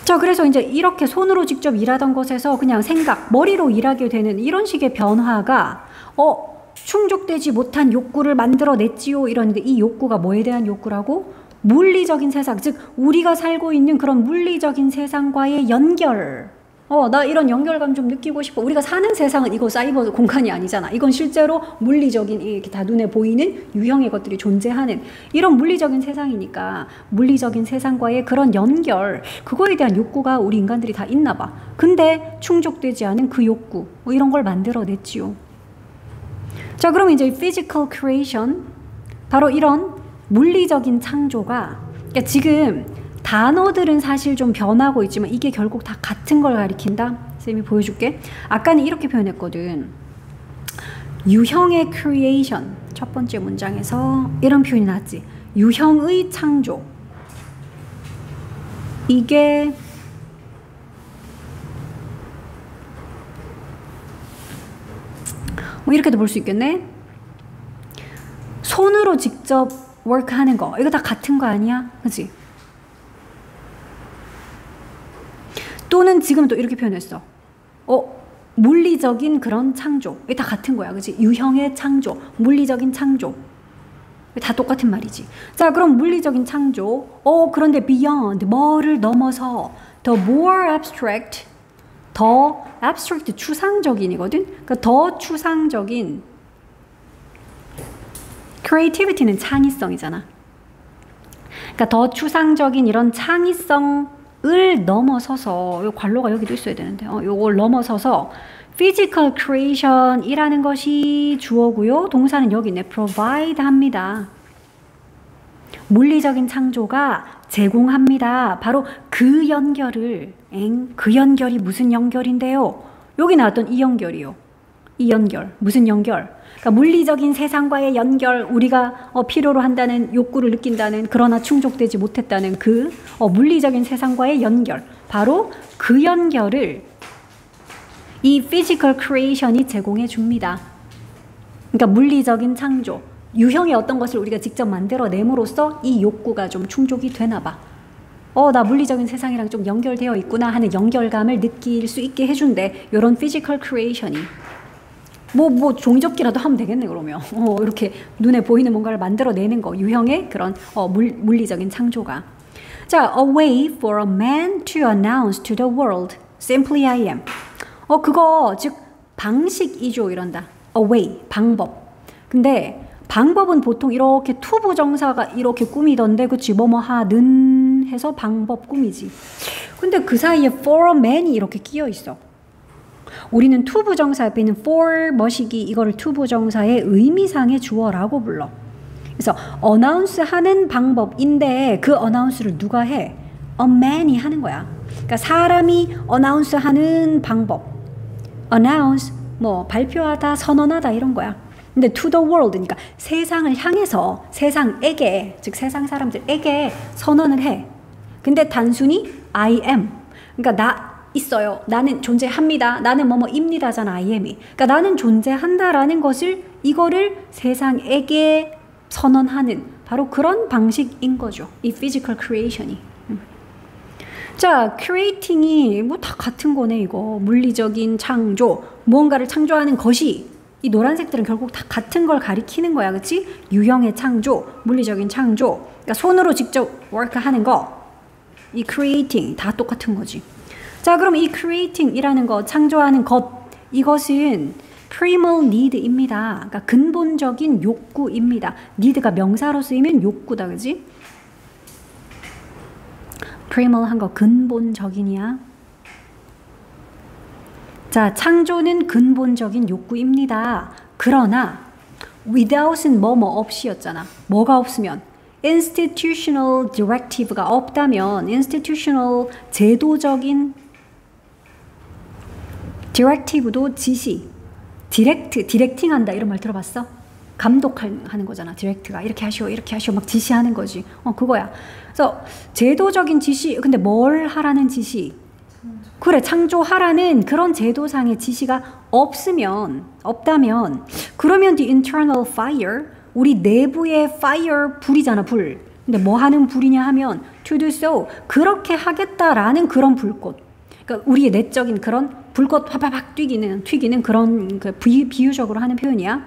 자, 그래서 이제 이렇게 손으로 직접 일하던 것에서 그냥 생각, 머리로 일하게 되는 이런 식의 변화가 충족되지 못한 욕구를 만들어냈지요. 이러는데 이 욕구가 뭐에 대한 욕구라고? 물리적인 세상, 즉 우리가 살고 있는 그런 물리적인 세상과의 연결. 나 이런 연결감 좀 느끼고 싶어. 우리가 사는 세상은 이거 사이버 공간이 아니잖아. 이건 실제로 물리적인 이렇게 다 눈에 보이는 유형의 것들이 존재하는 이런 물리적인 세상이니까 물리적인 세상과의 그런 연결, 그거에 대한 욕구가 우리 인간들이 다 있나 봐. 근데 충족되지 않은 그 욕구, 뭐 이런 걸 만들어냈지요. 자, 그럼 이제 physical creation, 바로 이런 물리적인 창조가, 그러니까 지금 단어들은 사실 좀 변하고 있지만 이게 결국 다 같은 걸 가리킨다. 쌤이 보여줄게. 아까는 이렇게 표현했거든. 유형의 creation, 첫 번째 문장에서 이런 표현이 나왔지. 유형의 창조. 이게 뭐 이렇게도 볼 수 있겠네. 손으로 직접 워크하는 거, 이거 다 같은 거 아니야? 그치? 또는 지금 또 이렇게 표현했어. 물리적인 그런 창조. 이게 다 같은 거야. 그치? 유형의 창조, 물리적인 창조. 다 똑같은 말이지. 자, 그럼 물리적인 창조. 그런데 beyond, 뭐를 넘어서 the more abstract, 더 abstract, 추상적인이거든? 그러니까 더 추상적인 creativity는 창의성이잖아. 그러니까 더 추상적인 이런 창의성 을 넘어서서, 요 관로가 여기도 있어야 되는데, 요걸 넘어서서 physical creation이라는 것이 주어고요. 동사는 여기 있네. provide 합니다. 물리적인 창조가 제공합니다. 바로 그 연결을, 그 연결이 무슨 연결인데요? 여기 나왔던 이 연결이요. 이 연결, 무슨 연결? 그러니까 물리적인 세상과의 연결, 우리가 필요로 한다는 욕구를 느낀다는, 그러나 충족되지 못했다는 그 물리적인 세상과의 연결, 바로 그 연결을 이 physical creation이 제공해 줍니다. 그러니까 물리적인 창조, 유형의 어떤 것을 우리가 직접 만들어냄으로써 이 욕구가 좀 충족이 되나 봐. 나 물리적인 세상이랑 좀 연결되어 있구나 하는 연결감을 느낄 수 있게 해준대. 이런 physical creation이. 뭐 종이접기라도 하면 되겠네. 그러면 이렇게 눈에 보이는 뭔가를 만들어내는 거, 유형의 그런 물리적인 창조가. 자, a way for a man to announce to the world simply I am. 그거 즉 방식이죠. 이런다. a way, 방법. 근데 방법은 보통 이렇게 투부정사가 이렇게 꾸미던데, 그치? 뭐뭐 하는 해서 방법 꾸미지. 근데 그 사이에 for a man이 이렇게 끼어 있어. 우리는 투부정사 옆에 있는 for 머시기, 이거를 투부정사의 의미상의 주어라고 불러. 그래서 어나운스 하는 방법인데 그 어나운스를 누가 해? a man이 하는 거야. 그러니까 사람이 어나운스 하는 방법. announce, 뭐 발표하다, 선언하다 이런 거야. 근데 to the world니까 세상을 향해서, 세상에게, 즉 세상 사람들에게 선언을 해. 근데 단순히 I am. 그러니까 나 있어요. 나는 존재합니다. 나는 뭐뭐입니다잖아. I am이. 그러니까 나는 존재한다라는 것을, 이거를 세상에게 선언하는 바로 그런 방식인 거죠. 이 physical creation이. 자, creating이 뭐 다 같은 거네. 이거 물리적인 창조, 무언가를 창조하는 것이 이 노란색들은 결국 다 같은 걸 가리키는 거야. 그치? 유형의 창조, 물리적인 창조. 그러니까 손으로 직접 work하는 거. 이 creating 다 똑같은 거지. 자, 그럼 이 creating이라는 거, 창조하는 것, 이것은 primal need입니다. 그러니까 근본적인 욕구입니다. need가 명사로 쓰이면 욕구다, 그지? primal한 거 근본적인이야. 자, 창조는 근본적인 욕구입니다. 그러나 without은 뭐뭐 없이였잖아. 뭐가 없으면 institutional directive가 없다면 institutional 제도적인 directive도 지시, 디렉팅한다 이런 말 들어봤어? 감독하는 거잖아. 디렉트가 이렇게 하시오 막 지시하는 거지. 그거야. 그래서 제도적인 지시, 근데 뭘 하라는 지시? 그래, 창조하라는 그런 제도상의 지시가 없다면 그러면 the internal fire, 우리 내부의 fire, 불이잖아, 불. 근데 뭐 하는 불이냐 하면 to do so, 그렇게 하겠다라는 그런 불꽃. 그러니까 우리의 내적인 그런 불꽃 화바박 튀기는 그런 그 비유적으로 하는 표현이야.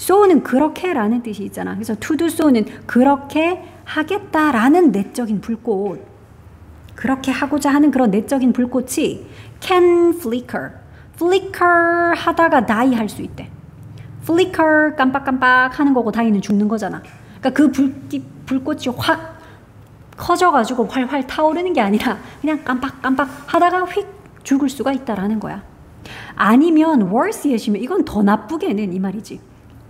so는 그렇게라는 뜻이 있잖아. 그래서 to do so는 그렇게 하겠다라는 내적인 불꽃. 그렇게 하고자 하는 그런 내적인 불꽃이 can flicker 하다가 die 할 수 있대. flicker 깜빡깜빡 하는 거고 die는 죽는 거잖아. 그러니까 그 불꽃이 확 커져가지고 활활 타오르는 게 아니라 그냥 깜빡깜빡 하다가 휙 죽을 수가 있다라는 거야. 아니면 worse에 시면 이건 더 나쁘게는 이 말이지.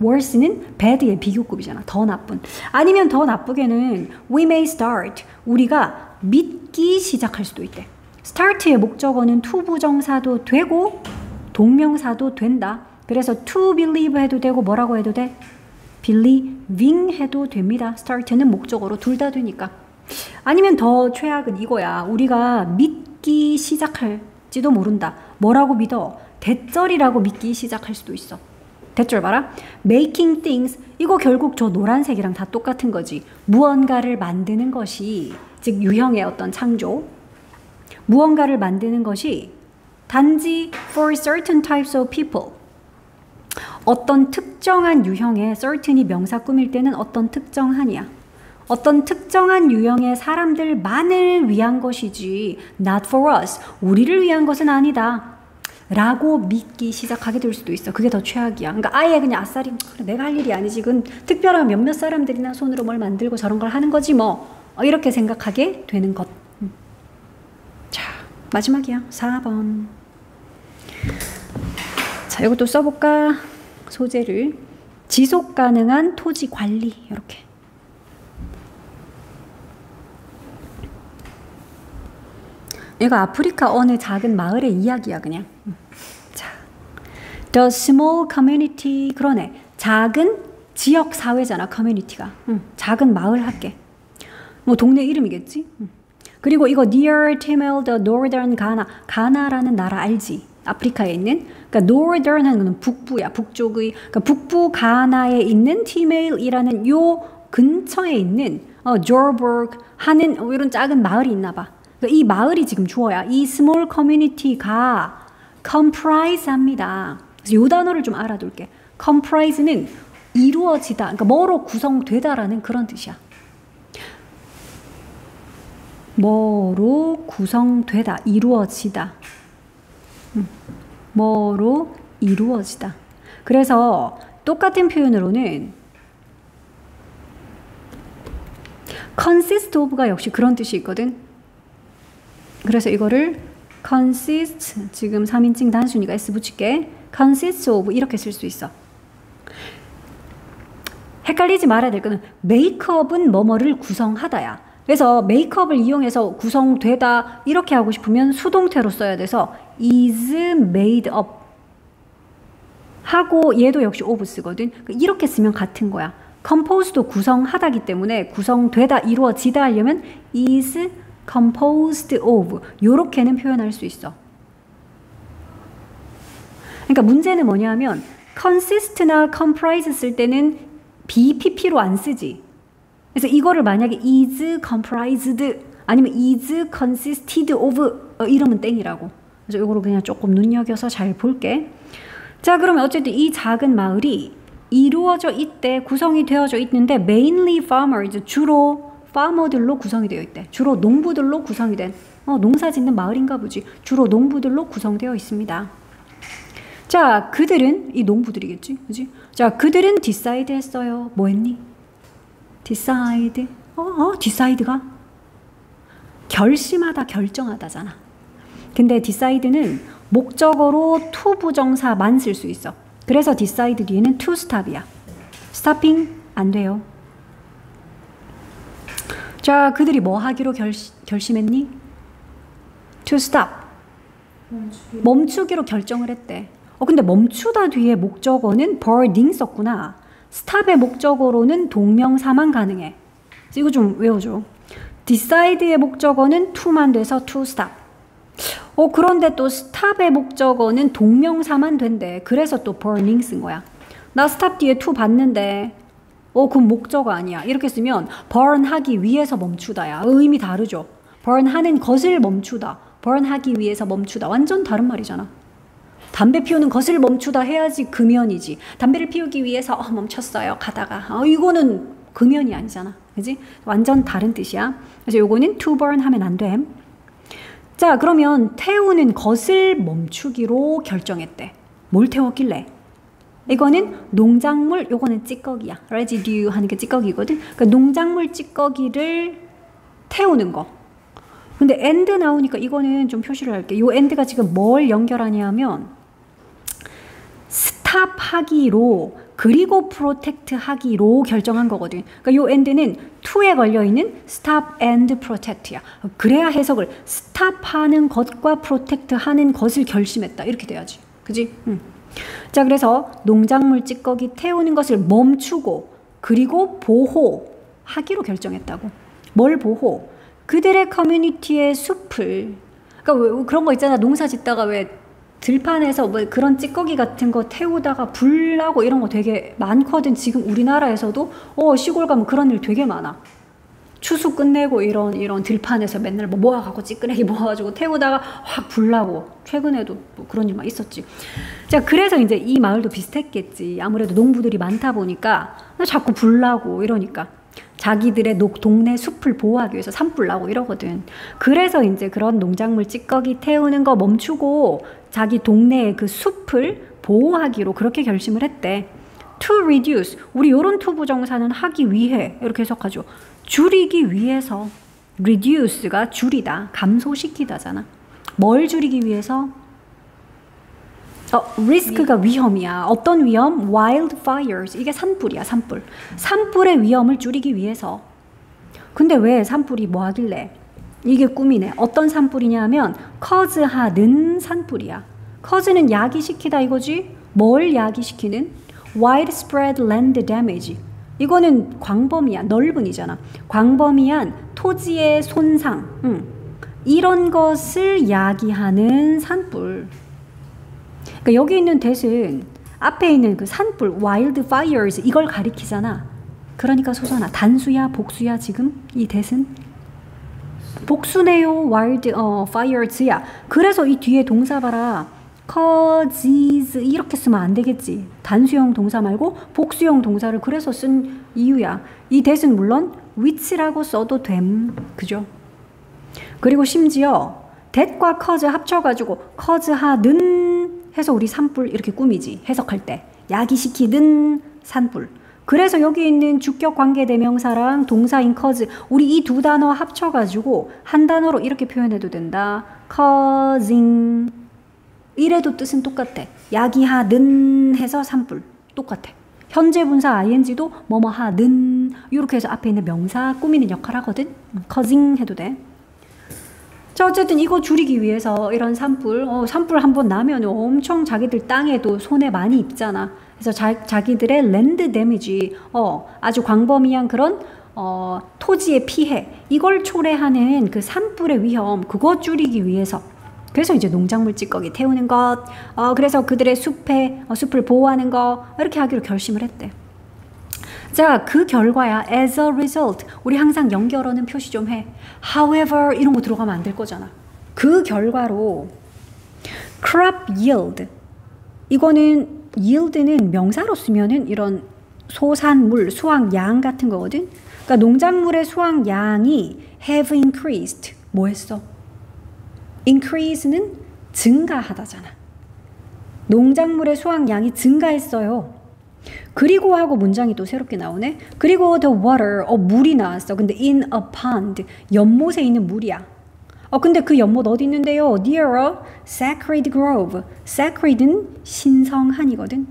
worse는 bad의 비교급이잖아. 더 나쁜. 아니면 더 나쁘게는 we may start, 우리가 믿기 시작할 수도 있대. start의 목적어는 to 부정사도 되고 동명사도 된다. 그래서 to believe 해도 되고 뭐라고 해도 돼? believing 해도 됩니다. start는 목적어로 둘 다 되니까. 아니면 더 최악은 이거야. 우리가 믿기 시작할지도 모른다. 뭐라고 믿어? 대절이라고 믿기 시작할 수도 있어. 대절 봐라. making things, 이거 결국 저 노란색이랑 다 똑같은 거지. 무언가를 만드는 것이, 즉 유형의 어떤 창조, 무언가를 만드는 것이 단지 for certain types of people, 어떤 특정한 유형의, certain이 명사 꾸밀 때는 어떤 특정한이야. 어떤 특정한 유형의 사람들만을 위한 것이지 not for us, 우리를 위한 것은 아니다 라고 믿기 시작하게 될 수도 있어. 그게 더 최악이야. 그러니까 아예 그냥 아싸리 그래, 내가 할 일이 아니지, 그건 특별한 몇몇 사람들이나 손으로 뭘 만들고 저런 걸 하는 거지 뭐, 이렇게 생각하게 되는 것. 자, 마지막이야. 4번. 자, 이것도 써볼까? 소재를 지속 가능한 토지 관리. 이렇게. 이거 아프리카 어느 작은 마을의 이야기야 그냥. 자, the small community, 그러네. 작은 지역 사회잖아, 커뮤니티가. 작은 마을 할게. 뭐 동네 이름이겠지. 그리고 이거 near Timel, the northern Ghana. 가나라는 나라 알지? 아프리카에 있는. 그러니까 northern 하는 거는 북부야. 북쪽의. 그러니까 북부 가나에 있는 티메일이라는 요 근처에 있는 조버그 하는 이런 작은 마을이 있나 봐. 그러니까 이 마을이 지금 주어야. 이 small community가 comprise 합니다. 그래서 요 단어를 좀 알아둘게. comprise는 이루어지다. 그러니까 뭐로 구성되다라는 그런 뜻이야. 뭐로 구성되다, 이루어지다. 뭐로 이루어지다. 그래서 똑같은 표현으로는 consist of가 역시 그런 뜻이 있거든. 그래서 이거를 consist, 지금 3인칭 단순이가 s 붙일게. consist of 이렇게 쓸 수 있어. 헷갈리지 말아야 될 거는 makeup은 뭐뭐를 구성하다야. 그래서 메이크업을 이용해서 구성되다 이렇게 하고 싶으면 수동태로 써야 돼서 is made up 하고 얘도 역시 of 쓰거든. 이렇게 쓰면 같은 거야. compose도 구성하다기 때문에 구성되다, 이루어지다 하려면 is composed of 요렇게는 표현할 수 있어. 그러니까 문제는 뭐냐면 consist나 comprise 쓸 때는 BPP로 안 쓰지. 그래서 이거를 만약에 is comprised 아니면 is consisted of 이러면 땡이라고. 그래서 이거를 그냥 조금 눈여겨서 잘 볼게. 자, 그러면 어쨌든 이 작은 마을이 이루어져 있대, 구성이 되어져 있는데 mainly farmers, 주로 파머들로 구성이 되어 있대. 주로 농부들로 구성이 된 농사 짓는 마을인가 보지. 주로 농부들로 구성되어 있습니다. 자, 그들은 이 농부들이겠지, 그지? 자, 그들은 decide 했어요. 뭐 했니? decide. decide가 결심하다, 결정하다잖아. 근데 decide는 목적어로 to 부정사만 쓸 수 있어. 그래서 decide 뒤에는 to stop이야. stopping 안 돼요. 자, 그들이 뭐 하기로 결심했니? to stop. 멈추기로 결정을 했대. 근데 멈추다 뒤에 목적어는 burning 썼구나. stop의 목적어로는 동명사만 가능해. 이거 좀 외워줘. decide의 목적어는 to만 돼서 to stop. 그런데 또 stop의 목적어는 동명사만 된대. 그래서 또 burning 쓴 거야. 나 stop 뒤에 to 봤는데 그럼 목적어 아니야. 이렇게 쓰면 burn 하기 위해서 멈추다야. 의미 다르죠. burn 하는 것을 멈추다. burn 하기 위해서 멈추다. 완전 다른 말이잖아. 담배 피우는 것을 멈추다 해야지 금연이지. 담배를 피우기 위해서 멈췄어요. 가다가. 이거는 금연이 아니잖아. 그지? 완전 다른 뜻이야. 그래서 요거는 to burn 하면 안 돼. 자, 그러면 태우는 것을 멈추기로 결정했대. 뭘 태웠길래? 이거는 농작물, 요거는 찌꺼기야. residue 하는 게 찌꺼기거든. 그러니까 농작물 찌꺼기를 태우는 거. 근데 and 나오니까 이거는 좀 표시를 할게. 요 and가 지금 뭘 연결하냐면 stop 하기로 그리고 protect 하기로 결정한 거거든. 그러니까 요 and는 to에 걸려있는 stop and protect야. 그래야 해석을 stop 하는 것과 protect 하는 것을 결심했다. 이렇게 돼야지. 그지? 자, 그래서 농작물 찌꺼기 태우는 것을 멈추고 그리고 보호하기로 결정했다고. 뭘 보호? 그들의 커뮤니티의 숲을. 그러니까 왜 그런 거 있잖아. 농사 짓다가 왜 들판에서 뭐 그런 찌꺼기 같은 거 태우다가 불 나고 이런 거 되게 많거든. 지금 우리나라에서도 시골 가면 그런 일 되게 많아. 추수 끝내고 이런 들판에서 맨날 뭐 모아가고 찌끄레기 모아가지고 태우다가 확 불 나고. 최근에도 뭐 그런 일만 있었지. 자, 그래서 이제 이 마을도 비슷했겠지. 아무래도 농부들이 많다 보니까 자꾸 불 나고 이러니까. 자기들의 동네 숲을 보호하기 위해서 산불 나고 이러거든. 그래서 이제 그런 농작물 찌꺼기 태우는 거 멈추고 자기 동네의 그 숲을 보호하기로 그렇게 결심을 했대. to reduce. 우리 요런 to 부정사는 하기 위해 이렇게 해석하죠. 줄이기 위해서. reduce가 줄이다, 감소시키다잖아. 뭘 줄이기 위해서? risk가 위험이야. 어떤 위험? wildfires. 이게 산불이야, 산불. 산불의 위험을 줄이기 위해서. 근데 왜 산불이 뭐 하길래? 이게 꿈이네. 어떤 산불이냐 하면 cause하는 산불이야. cause는 야기시키다 이거지? 뭘 야기시키는? widespread land damage. 이거는 광범위한, 넓은이잖아. 광범위한 토지의 손상. 이런 것을 야기하는 산불. 그러니까 여기 있는 대신 앞에 있는 그 산불, wildfires 이걸 가리키잖아. 그러니까 소선아, 단수야, 복수야 지금 이 대신? 복수네요. wildfires야. 그래서 이 뒤에 동사 봐라. causes 이렇게 쓰면 안 되겠지. 단수형 동사 말고 복수형 동사를 그래서 쓴 이유야. 이 대신 물론 which라고 써도 됨. 그죠? 그리고 심지어 that과 cause 합쳐가지고 cause하는 해서 우리 산불 이렇게 꾸미지. 해석할 때 야기시키는 산불. 그래서 여기 있는 주격 관계대명사랑 동사인 cause 우리 이 두 단어 합쳐가지고 한 단어로 이렇게 표현해도 된다. causing. 이래도 뜻은 똑같아. 야기하는 해서 산불. 똑같아. 현재 분사 ing도 뭐뭐 하는 이렇게 해서 앞에 있는 명사 꾸미는 역할 하거든. causing 해도 돼. 자, 어쨌든 이거 줄이기 위해서 이런 산불, 산불 한번 나면 엄청 자기들 땅에도 손해 많이 입잖아. 그래서 자기들의 랜드 데미지, 아주 광범위한 그런 토지의 피해, 이걸 초래하는 그 산불의 위험, 그거 줄이기 위해서. 그래서 이제 농작물 찌꺼기 태우는 것, 그래서 그들의 숲을 보호하는 거, 이렇게 하기로 결심을 했대. 자, 그 결과야. as a result. 우리 항상 연결어는 표시 좀 해. however 이런 거 들어가면 안 될 거잖아. 그 결과로 crop yield. 이거는 yield는 명사로 쓰면은 이런 소산물, 수확량 같은 거거든. 그러니까 농작물의 수확량이 have increased. 뭐 했어? increase는 증가하다잖아. 농작물의 수확량이 증가했어요. 그리고 하고 문장이 또 새롭게 나오네. 그리고 the water, 물이 나왔어. 근데 in a pond, 연못에 있는 물이야. 근데 그 연못 어디 있는데요? near a sacred grove. sacred는 신성한이거든.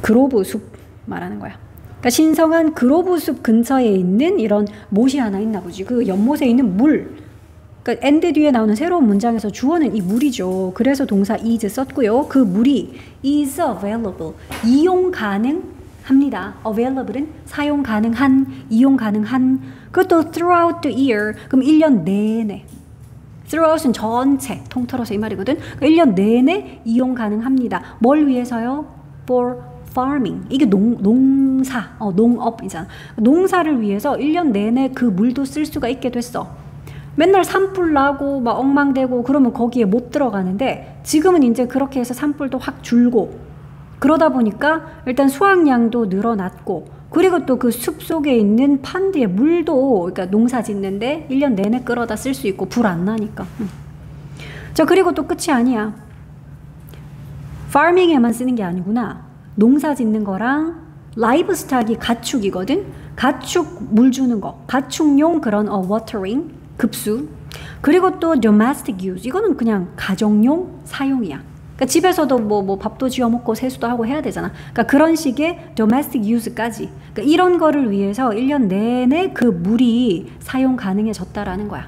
그로브 숲 말하는 거야. 그러니까 신성한 그로브 숲 근처에 있는 이런 못이 하나 있나 보지. 그 연못에 있는 물. 그러니까 and 뒤에 나오는 새로운 문장에서 주어는 이 물이죠. 그래서 동사 is 썼고요. 그 물이 is available. 이용 가능합니다. available은 사용 가능한, 이용 가능한. 그것도 throughout the year. 그럼 1년 내내. throughout은 전체, 통틀어서 이 말이거든. 그러니까 1년 내내 이용 가능합니다. 뭘 위해서요? for farming. 이게 농사, 농업이잖아. 농사를 위해서 1년 내내 그 물도 쓸 수가 있게 됐어. 맨날 산불 나고 막 엉망되고 그러면 거기에 못 들어가는데 지금은 이제 그렇게 해서 산불도 확 줄고 그러다 보니까 일단 수확량도 늘어났고 그리고 또 그 숲 속에 있는 판드에 물도 그러니까 농사 짓는데 1년 내내 끌어다 쓸 수 있고 불 안 나니까. 자, 그리고 또 끝이 아니야. farming에만 쓰는 게 아니구나. 농사 짓는 거랑 라이브스탁이 가축이거든. 가축 물 주는 거. 가축용 그런 watering. 급수. 그리고 또 domestic use. 이거는 그냥 가정용 사용이야. 그러니까 집에서도 뭐 밥도 지어 먹고 세수도 하고 해야 되잖아. 그러니까 그런 식의 domestic use까지. 그러니까 이런 거를 위해서 1년 내내 그 물이 사용 가능해졌다라는 거야.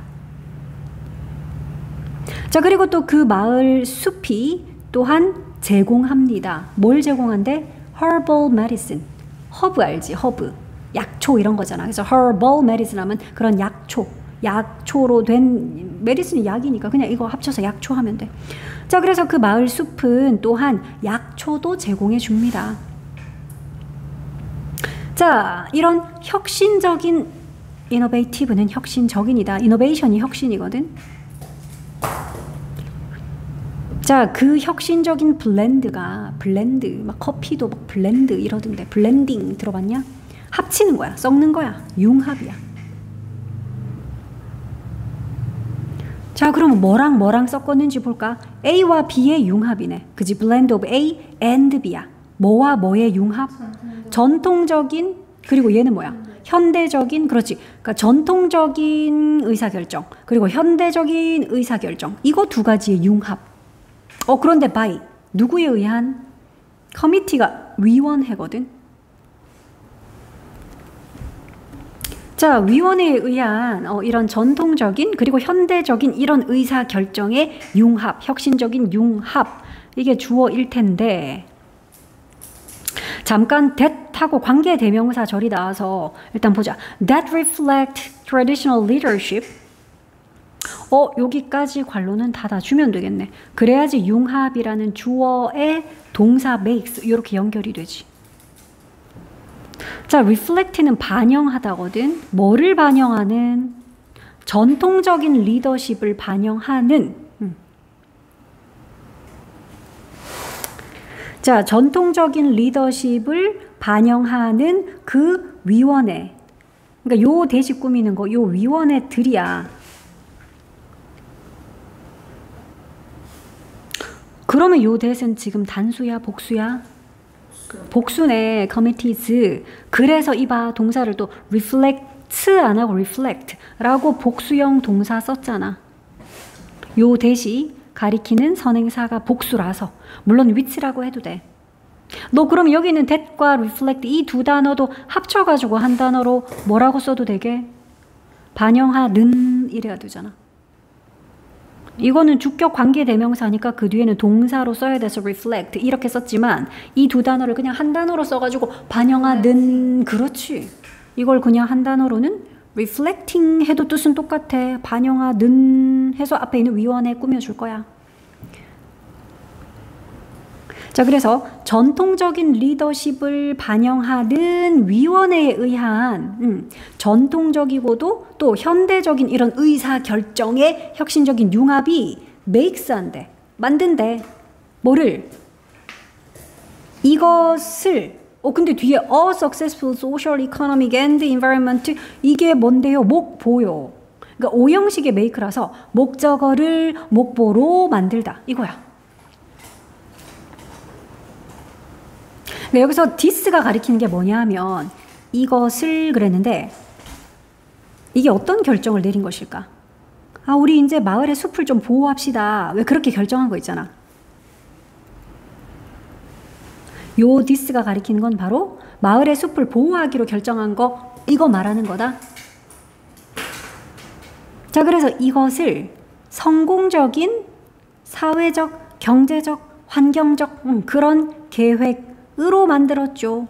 자, 그리고 또 그 마을 숲이 또한 제공합니다. 뭘 제공한대? herbal medicine. 허브 알지? 허브. 약초 이런 거잖아. 그래서 herbal medicine 하면 그런 약초로 된 메디슨이 약이니까 그냥 이거 합쳐서 약초 하면 돼. 자, 그래서 그 마을 숲은 또한 약초도 제공해 줍니다. 자, 이런 혁신적인 innovative는 혁신적인이다. innovation이 혁신이거든. 자, 그 혁신적인 블렌드, 막 커피도 막 블렌드 이러던데 블렌딩 들어봤냐? 합치는 거야, 섞는 거야, 융합이야. 자, 그럼 뭐랑 섞었는지 볼까? A와 B의 융합이네. 그지? blend of A and B야. 뭐와 뭐의 융합? 전통적인, 그리고 얘는 뭐야? 현대적인, 그렇지. 그러니까 전통적인 의사결정, 그리고 현대적인 의사결정. 이거 두 가지의 융합. 그런데 by, 누구에 의한? 커미티가 위원회거든. 자, 위원회에 의한 이런 전통적인 그리고 현대적인 이런 의사결정의 융합, 혁신적인 융합, 이게 주어일 텐데 잠깐 that하고 관계대명사 절이 나와서 일단 보자. That reflect traditional leadership. 여기까지 관로는 닫아주면 되겠네. 그래야지 융합이라는 주어의 동사 makes 이렇게 연결이 되지. 자, reflect는 반영하다거든. 뭐를 반영하는? 전통적인 리더십을 반영하는. 자, 전통적인 리더십을 반영하는 그 위원회. 그러니까 요 대시 꾸미는 거, 요 위원회들이야. 그러면 요 대는 지금 단수야, 복수야? 복수네, committees. 그래서 이봐, 동사를 또 reflect 안 하고 reflect라고 복수형 동사 썼잖아. 요 대시 가리키는 선행사가 복수라서. 물론 which라고 해도 돼. 너 그럼 여기 있는 that과 reflect 이 두 단어도 합쳐가지고 한 단어로 뭐라고 써도 되게? 반영하는 이래야 되잖아. 이거는 주격 관계대명사니까 그 뒤에는 동사로 써야 돼서 reflect 이렇게 썼지만 이 두 단어를 그냥 한 단어로 써가지고 반영하는, 그렇지. 이걸 그냥 한 단어로는 reflecting 해도 뜻은 똑같아. 반영하는 해서 앞에 있는 위원회 꾸며줄 거야. 자, 그래서 전통적인 리더십을 반영하는 위원회에 의한 전통적이고도 또 현대적인 이런 의사결정의 혁신적인 융합이 makes한데, 만든대. 뭐를? 이것을 근데 뒤에 a successful social, economic and environment 이게 뭔데요? 목보요. 그러니까 오형식의 make라서 목적어를 목보로 만들다 이거야. 그러니까 여기서 this가 가리키는 게 뭐냐 하면 이것을 그랬는데 이게 어떤 결정을 내린 것일까? 아, 우리 이제 마을의 숲을 좀 보호합시다. 왜 그렇게 결정한 거 있잖아. 요 this가 가리키는 건 바로 마을의 숲을 보호하기로 결정한 거 이거 말하는 거다. 자, 그래서 이것을 성공적인 사회적, 경제적, 환경적 그런 계획으로 만들었죠.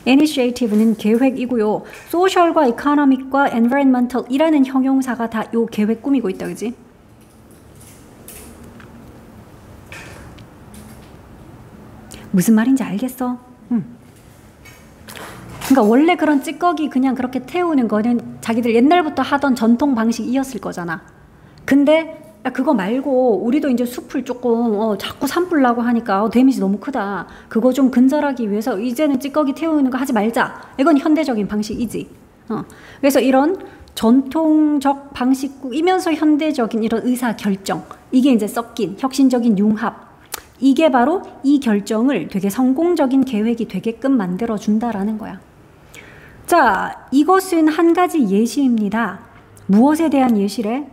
initiative는 계획이고요. social과 economic과 environmental이라는 형용사가 다 요 계획 꾸미고 있다, 그지? 무슨 말인지 알겠어? 그러니까 원래 그런 찌꺼기 그냥 그렇게 태우는 거는 자기들 옛날부터 하던 전통 방식이었을 거잖아. 근데 그거 말고 우리도 이제 숲을 조금 자꾸 산불나고 하니까 데미지 너무 크다. 그거 좀 근절하기 위해서 이제는 찌꺼기 태우는 거 하지 말자. 이건 현대적인 방식이지. 그래서 이런 전통적 방식이면서 현대적인 이런 의사결정 이게 이제 섞인 혁신적인 융합 이게 바로 이 결정을 되게 성공적인 계획이 되게끔 만들어준다라는 거야. 자, 이것은 한 가지 예시입니다. 무엇에 대한 예시래?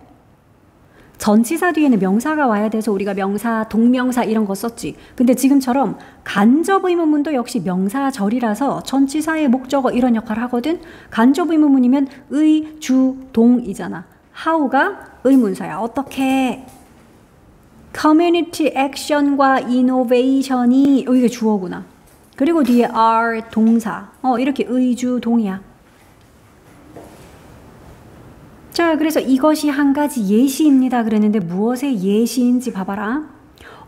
전치사 뒤에는 명사가 와야 돼서 우리가 명사, 동명사 이런 거 썼지. 근데 지금처럼 간접 의문문도 역시 명사절이라서 전치사의 목적어 이런 역할을 하거든. 간접 의문문이면 의, 주, 동이잖아. how가 의문사야. 어떻게? 커뮤니티 액션과 이노베이션이 여기가 주어구나. 그리고 뒤에 are 동사. 이렇게 의주 동이야. 자, 그래서 이것이 한 가지 예시입니다. 그랬는데 무엇의 예시인지 봐봐라.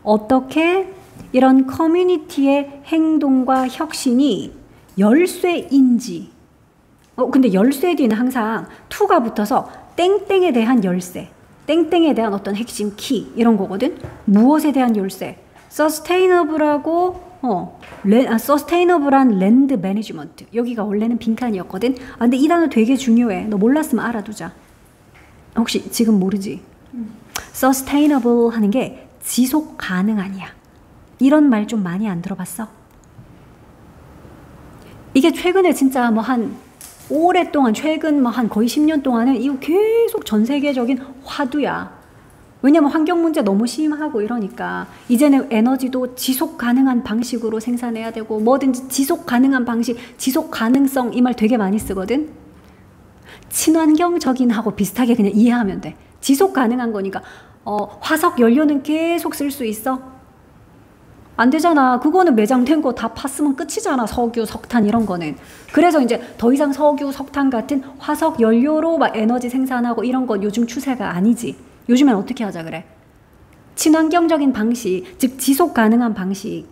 어떻게 이런 커뮤니티의 행동과 혁신이 열쇠인지. 근데 열쇠 뒤에는 항상 to가 붙어서 땡땡에 대한 열쇠. 땡땡에 대한 어떤 핵심 키 이런 거거든. 무엇에 대한 열쇠? 서스테이너블하고 서스테이너블한 랜드 매니지먼트. 여기가 원래는 빈칸이었거든. 근데 이 단어 되게 중요해. 너 몰랐으면 알아두자. 혹시 지금 모르지? sustainable 하는 게 지속 가능한이야. 이런 말 좀 많이 안 들어봤어? 이게 최근에 진짜 뭐 한 오랫동안 최근 뭐 한 거의 10년 동안은 이거 계속 전 세계적인 화두야. 왜냐면 환경 문제 너무 심하고 이러니까 이제는 에너지도 지속 가능한 방식으로 생산해야 되고 뭐든지 지속 가능한 방식, 지속 가능성 이 말 되게 많이 쓰거든. 친환경적인 하고 비슷하게 그냥 이해하면 돼. 지속 가능한 거니까 화석 연료는 계속 쓸 수 있어? 안 되잖아. 그거는 매장된 거 다 팠으면 끝이잖아. 석유, 석탄 이런 거는. 그래서 이제 더 이상 석유, 석탄 같은 화석 연료로 막 에너지 생산하고 이런 건 요즘 추세가 아니지. 요즘엔 어떻게 하자 그래? 친환경적인 방식, 즉 지속 가능한 방식.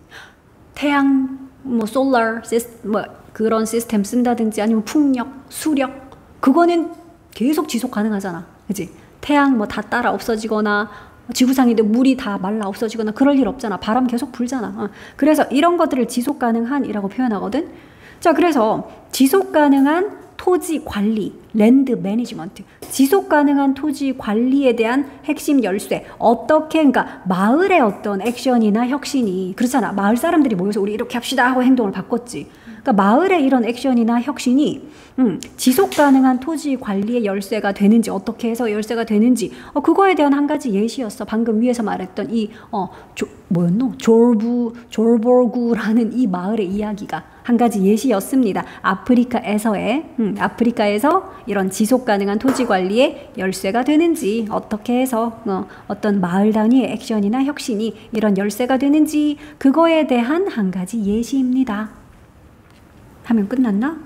태양, 뭐 솔라, 뭐 그런 시스템 쓴다든지 아니면 풍력, 수력. 그거는 계속 지속 가능하잖아. 그치? 태양 뭐 다 따라 없어지거나 지구상인데 물이 다 말라 없어지거나 그럴 일 없잖아. 바람 계속 불잖아. 그래서 이런 것들을 지속 가능한이라고 표현하거든. 자, 그래서 지속 가능한 토지 관리, 랜드 매니지먼트. 지속 가능한 토지 관리에 대한 핵심 열쇠. 어떻게, 그러니까 마을의 어떤 액션이나 혁신이 그렇잖아. 마을 사람들이 모여서 우리 이렇게 합시다 하고 행동을 바꿨지. 그러니까 마을의 이런 액션이나 혁신이 지속 가능한 토지 관리의 열쇠가 되는지, 어떻게 해서 열쇠가 되는지, 그거에 대한 한 가지 예시였어. 방금 위에서 말했던 이 뭐였노? 졸보구라는 이 마을의 이야기가 한 가지 예시였습니다. 아프리카에서 이런 지속 가능한 토지 관리의 열쇠가 되는지, 어떻게 해서 어떤 마을 단위의 액션이나 혁신이 이런 열쇠가 되는지, 그거에 대한 한 가지 예시입니다. 하면 끝났나?